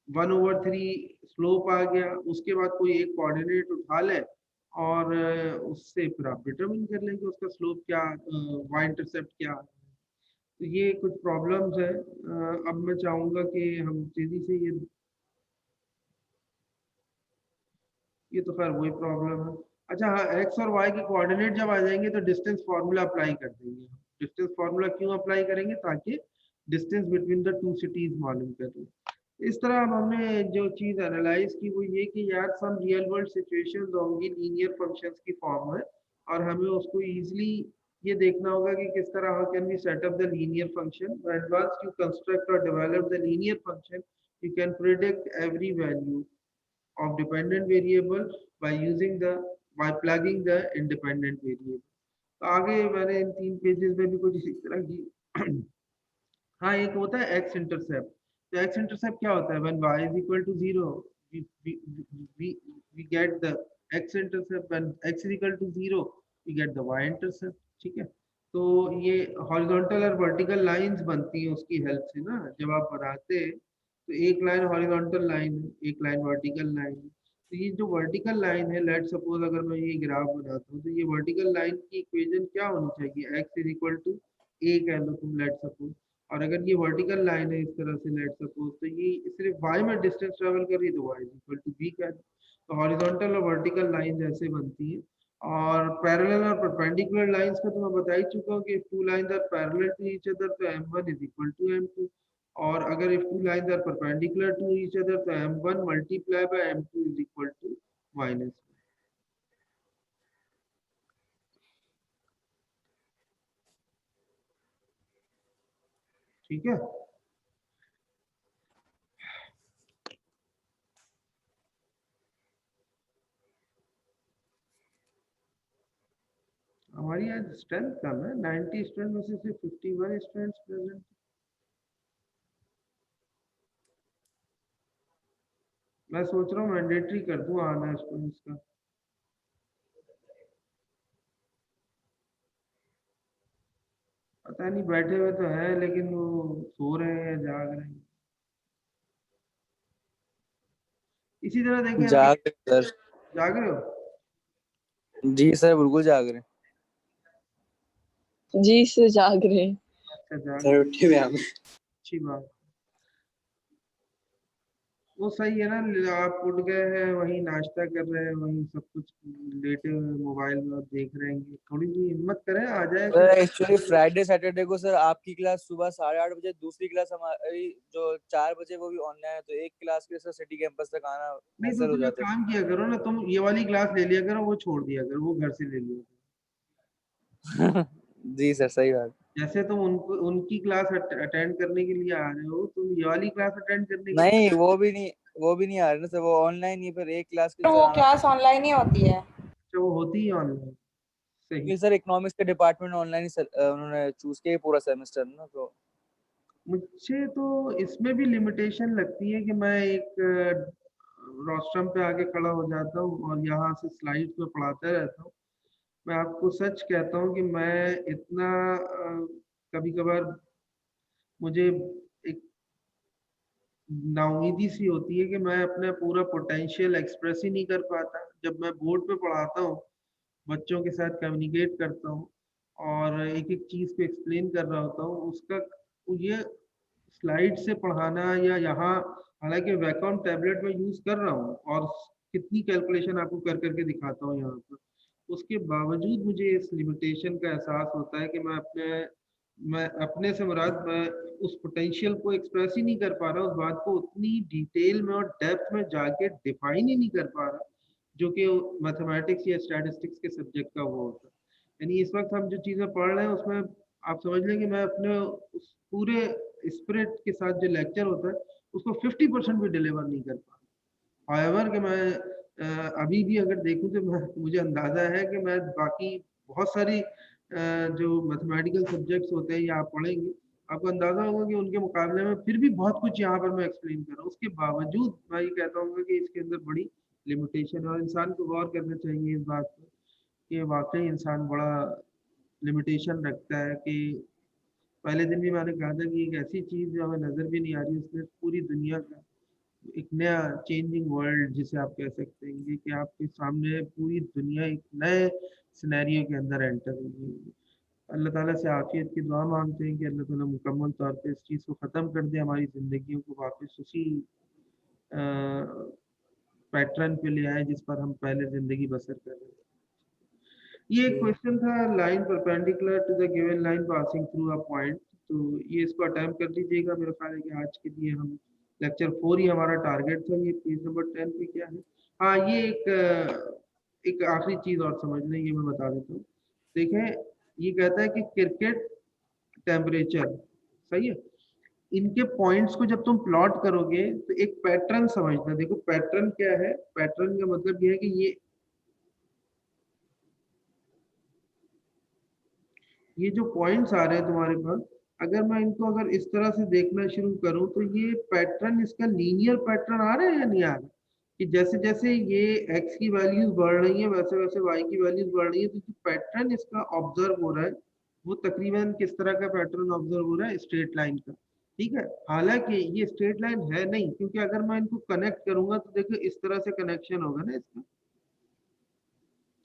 1/3 स्लोप आ गया। उसके बाद कोई एक कोऑर्डिनेट उठा ले और उससे फिर आप डिटरमिन कर लेंगे उसका स्लोप क्या, y इंटरसेप्ट क्या। तो ये कुछ प्रॉब्लम्स है। अब मैं चाहूंगा कि हम तेजी से ये तो खैर वही प्रॉब्लम है। अच्छा हाँ, एक्स और वाई के कोऑर्डिनेट जब आ जाएंगे तो डिस्टेंस फार्मूला अप्लाई कर देंगे। डिस्टेंस फार्मूला क्यों अप्लाई करेंगे, ताकि distance between the two cities मालूम कर लें। इस तरह अब हमने जो चीज एनालाइज की वो ये कि यार सम रियल वर्ल्ड सिचुएशंस होंगी लीनियर फंक्शंस की फॉर्म में, और हमें उसको इजीली ये देखना होगा कि किस तरह how can we set up the linear function. Once you construct और develop the linear function, you can predict every value of dependent variable by using the by plugging the independent variable। तो आगे मैंने इन 3 pages में भी कुछ इसी तरह की हाँ, एक होता है एक्स इंटरसेप्ट। तो एक्स इंटरसेप्ट क्या होता है, when y is equal to 0 we we we we get the x intercept, when x is equal to 0 we get the y intercept। ठीक है, तो ये हॉरिजॉन्टल और वर्टिकल लाइंस बनती हैं उसकी हेल्प से ना। जब आप बनाते हैं तो एक लाइन हॉरिजॉन्टल लाइन है, एक लाइन वर्टिकल लाइन है। तो ये जो वर्टिकल लाइन है, लेट सपोज अगर मैं ये ग्राफ बनाता हूँ तो ये वर्टिकल लाइन की इक्वेशन क्या होनी चाहिए, x is equal to a कह लो तुम लेट सपोज। और अगर ये वर्टिकल लाइन है इस तरह से लेट सपोज, तो ये सिर्फ y में डिस्टेंस ट्रेवल कर रही है तो y is equal to b कह दो। तो हॉरिजॉन्टल और वर्टिकल लाइन ऐसे बनती है। और पैरेलल और परपेंडिकुलर लाइंस का तो मैं बता ही चुका हूँ कि if two lines are parallel to each other तो m1 is equal to m2, और अगर if two lines are perpendicular to each other तो m1 multiply by m2 is equal to minus. ठीक है, हमारी आज स्ट्रेंथ कम है, 90 स्ट्रेंथ में से सिर्फ 51 स्ट्रेंथ प्रेजेंट। मैं सोच रहा हूँ मैंडेटरी कर दूं आना स्टूडेंट्स का। पता नहीं बैठे हुए तो हैं लेकिन वो सो रहे हैं या जाग रहे हैं। इसी तरह देखें जाग रहे सर। जाग रहे हो? जी सर बिल्कुल जाग रहे हैं। जी से जाग रहे हैं। अच्छा जाग सर उठे हुए हम। अच्छी बात। वो सही है ना, आप उठ गए हैं वही नाश्ता कर रहे हैं वही सब कुछ लेटे हुए मोबाइल में और देख रहे हैं। थोड़ी सी हिम्मत करें, आ जाए सर कुछ। एक्चुअली फ्राइडे सैटरडे को सर आपकी क्लास सुबह 8:30 बजे, दूसरी क्लास हमारी जो 4 बजे वो भी ऑनलाइन है, तो एक क्लास के सर सिटी कैंपस तक आना नहीं तो हैसल हो तुम एक जाता है। काम किया करो ना, तुम ये वाली क्लास ले लिया करो, वो छोड़ दिया करो, वो घर से ले लिया करो। जी सर सही बात। जैसे तुम उनको उनकी क्लास अटेंड करने के लिए आ रहे हो, तुम ये वाली क्लास अटेंड करने के नहीं लिए। वो भी नहीं आ रहे ना सर, वो ऑनलाइन ही, फिर एक क्लास के तो सर वो आना। क्लास ऑनलाइन ही होती है। अच्छा वो होती है ऑनलाइन, सही। क्योंकि सर इकोनॉमिक्स के डिपार्टमेंट ऑनलाइन ही उन्होंने चूज किया पूरा सेमेस्टर ना, तो मुझे तो इसमें भी लिमिटेशन लगती है कि मैं एक रोस्ट्रम पे आके खड़ा हो जाता हूँ और यहाँ से स्लाइड पे पढ़ाते रहता हूँ। मैं आपको सच कहता हूँ कि मैं इतना कभी कभार मुझे एक नाउमीदी सी होती है कि मैं अपना पूरा पोटेंशियल एक्सप्रेस ही नहीं कर पाता। जब मैं बोर्ड पे पढ़ाता हूँ, बच्चों के साथ कम्युनिकेट करता हूँ और एक एक चीज़ को एक्सप्लेन कर रहा होता हूँ, उसका ये स्लाइड से पढ़ाना या यहाँ, हालांकि वैकॉम टैबलेट में यूज़ कर रहा हूँ और कितनी कैलकुलेशन आपको कर करके दिखाता हूँ यहाँ पर, उसके बावजूद मुझे इस लिमिटेशन का एहसास होता है कि मैं अपने से मुराद मैं उस पोटेंशियल को एक्सप्रेस ही नहीं कर पा रहा, उस बात को उतनी डिटेल में और डेप्थ में जाके डिफाइन ही नहीं कर पा रहा जो कि मैथमेटिक्स या स्टैटिस्टिक्स के सब्जेक्ट का वो होता है। यानी इस वक्त हम जो चीज़ें पढ़ रहे हैं उसमें आप समझ लें कि मैं अपने उस पूरे स्पिरिट के साथ जो लेक्चर होता है उसको 50% भी डिलीवर नहीं कर पा रहा। हाउएवर कि मैं अभी भी अगर देखूं तो मुझे अंदाजा है कि मैं बाकी बहुत सारी जो मैथमेटिकल सब्जेक्ट्स होते हैं या आप पढ़ेंगे, आपको अंदाजा होगा कि उनके मुकाबले में फिर भी बहुत कुछ यहाँ पर मैं एक्सप्लेन कर रहा हूँ। उसके बावजूद मैं ये कहता हूँ कि इसके अंदर बड़ी लिमिटेशन है और इंसान को गौर करना चाहिए इस बात पर कि वाकई इंसान बड़ा लिमिटेशन रखता है। कि पहले दिन भी मैंने कहा था कि एक ऐसी चीज़ जो हमें नज़र भी नहीं आ रही, उसने पूरी दुनिया का एक नया चेंजिंग वर्ल्ड जिसे आप कह सकते हैं कि आपके सामने पूरी दुनिया एक नए सिनेरियो के अंदर एंटर होगी। अल्लाह ताला से आफियत की दुआ मांगते हैं कि अल्लाह ताला मुकम्मल तौर पे इस चीज़ को ख़त्म कर दे, हमारी ज़िंदगियों को वापस उसी पैटर्न पे ले आए जिस पर हम पहले ज़िंदगी बसर कर रहे थे। ये एक क्वेश्चन था, line perpendicular to the given line passing through a point, तो ये इसको अटेम्प्ट कर लीजिएगा। मेरा ख्याल है कि आज के लिए हम लेक्चर 4 ही हमारा टारगेट था। ये पेज नंबर 10 पे क्या है? हाँ, ये एक आखिरी चीज़ और समझ लें, ये मैं बता देता हूँ। देखें, ये कहता है कि क्रिकेट टेम्परेचर, सही है, इनके पॉइंट्स को जब तुम प्लॉट करोगे तो एक पैटर्न समझना। देखो पैटर्न क्या है, पैटर्न का मतलब ये है कि ये जो पॉइंट्स आ रहे हैं तुम्हारे पास, अगर मैं इनको अगर इस तरह से देखना शुरू करूं तो ये पैटर्न, इसका लीनियर पैटर्न आ रहा है या नहीं आ रहा? कि जैसे जैसे ये x की वैल्यूज बढ़ रही है वैसे वैसे y की वैल्यूज बढ़ रही है, तो जो पैटर्न इसका ऑब्जर्व हो रहा है वो तकरीबन किस तरह का पैटर्न ऑब्जर्व हो रहा है? स्ट्रेट लाइन का। ठीक है, हालांकि ये स्ट्रेट लाइन है नहीं, क्योंकि अगर मैं इनको कनेक्ट करूंगा तो देखो इस तरह से कनेक्शन होगा ना इसका।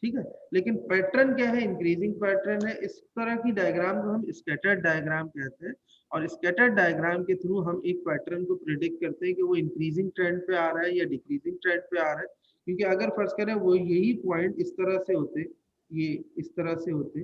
ठीक है, लेकिन पैटर्न क्या है? इंक्रीजिंग पैटर्न है। इस तरह की डायग्राम को हम स्कैटर्ड डायग्राम कहते हैं और स्कैटर्ड डायग्राम के थ्रू हम एक पैटर्न को प्रिडिक्ट करते हैं कि वो इंक्रीजिंग ट्रेंड पे आ रहा है या डिक्रीजिंग ट्रेंड पे आ रहा है। क्योंकि अगर फर्ज करें वो यही पॉइंट इस तरह से होते, ये इस तरह से होते,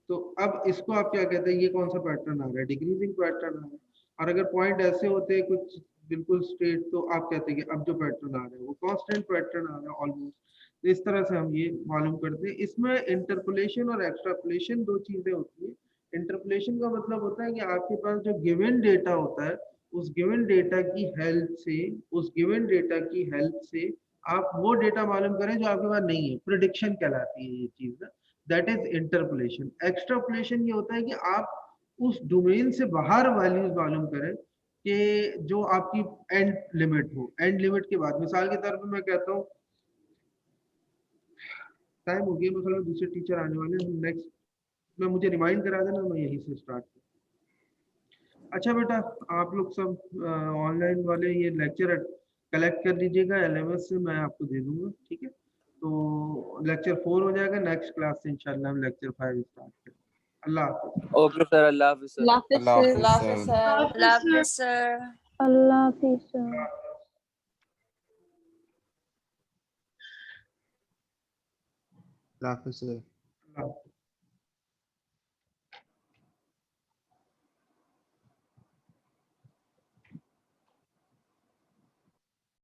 तो अब इसको आप क्या कहते हैं? ये कौन सा पैटर्न आ रहा है? डिक्रीजिंग पैटर्न आ रहा है। और अगर पॉइंट ऐसे होते कुछ बिल्कुल स्ट्रेट, तो आप कहते हैं कि अब जो पैटर्न आ रहा है वो कांस्टेंट पैटर्न आ रहा है ऑलमोस्ट। तो इस तरह से हम ये मालूम करते हैं। इसमें इंटरपोलेशन और एक्सट्रापोलेशन दो चीजें होती है। इंटरपोलेशन का मतलब होता है कि आपके पास जो गिवन डेटा होता है, उस गिवन डेटा की हेल्प से, उस गिवन डेटा की हेल्प से आप वो डेटा मालूम करें जो आपके पास नहीं है। प्रेडिक्शन कहलाती है ये चीज ना, दैट इज इंटरपोलेशन। एक्सट्रापोलेशन ये होता है कि आप उस डोमेन से बाहर वैल्यूज मालूम करें कि जो आपकी एंड लिमिट हो। एंड लिमिट के बाद मिसाल के तौर पर मैं कहता हूँ, टाइम हो गया, मतलब दूसरे टीचर आने वाले हैं, नेक्स्ट में मुझे रिमाइंड करा देना, मैं यहीं से स्टार्ट करूँ। अच्छा बेटा, आप लोग सब ऑनलाइन वाले ये लेक्चर कलेक्ट कर लीजिएगा LMS से, मैं आपको दे दूंगा। ठीक है, तो लेक्चर 4 हो जाएगा, नेक्स्ट क्लास से इंशाल्लाह हम लेक्चर 5 स्टार्ट करें। अल्लाह हाफिज़। ओके सर, अल्लाह हाफिज सर। अल्लाह हाफिज़ सर। अल्लाह हाफिज़ सर। अल्लाह हाफिज़। अल्लाह हाफिज़ सर। अल्लाह हाफिज़।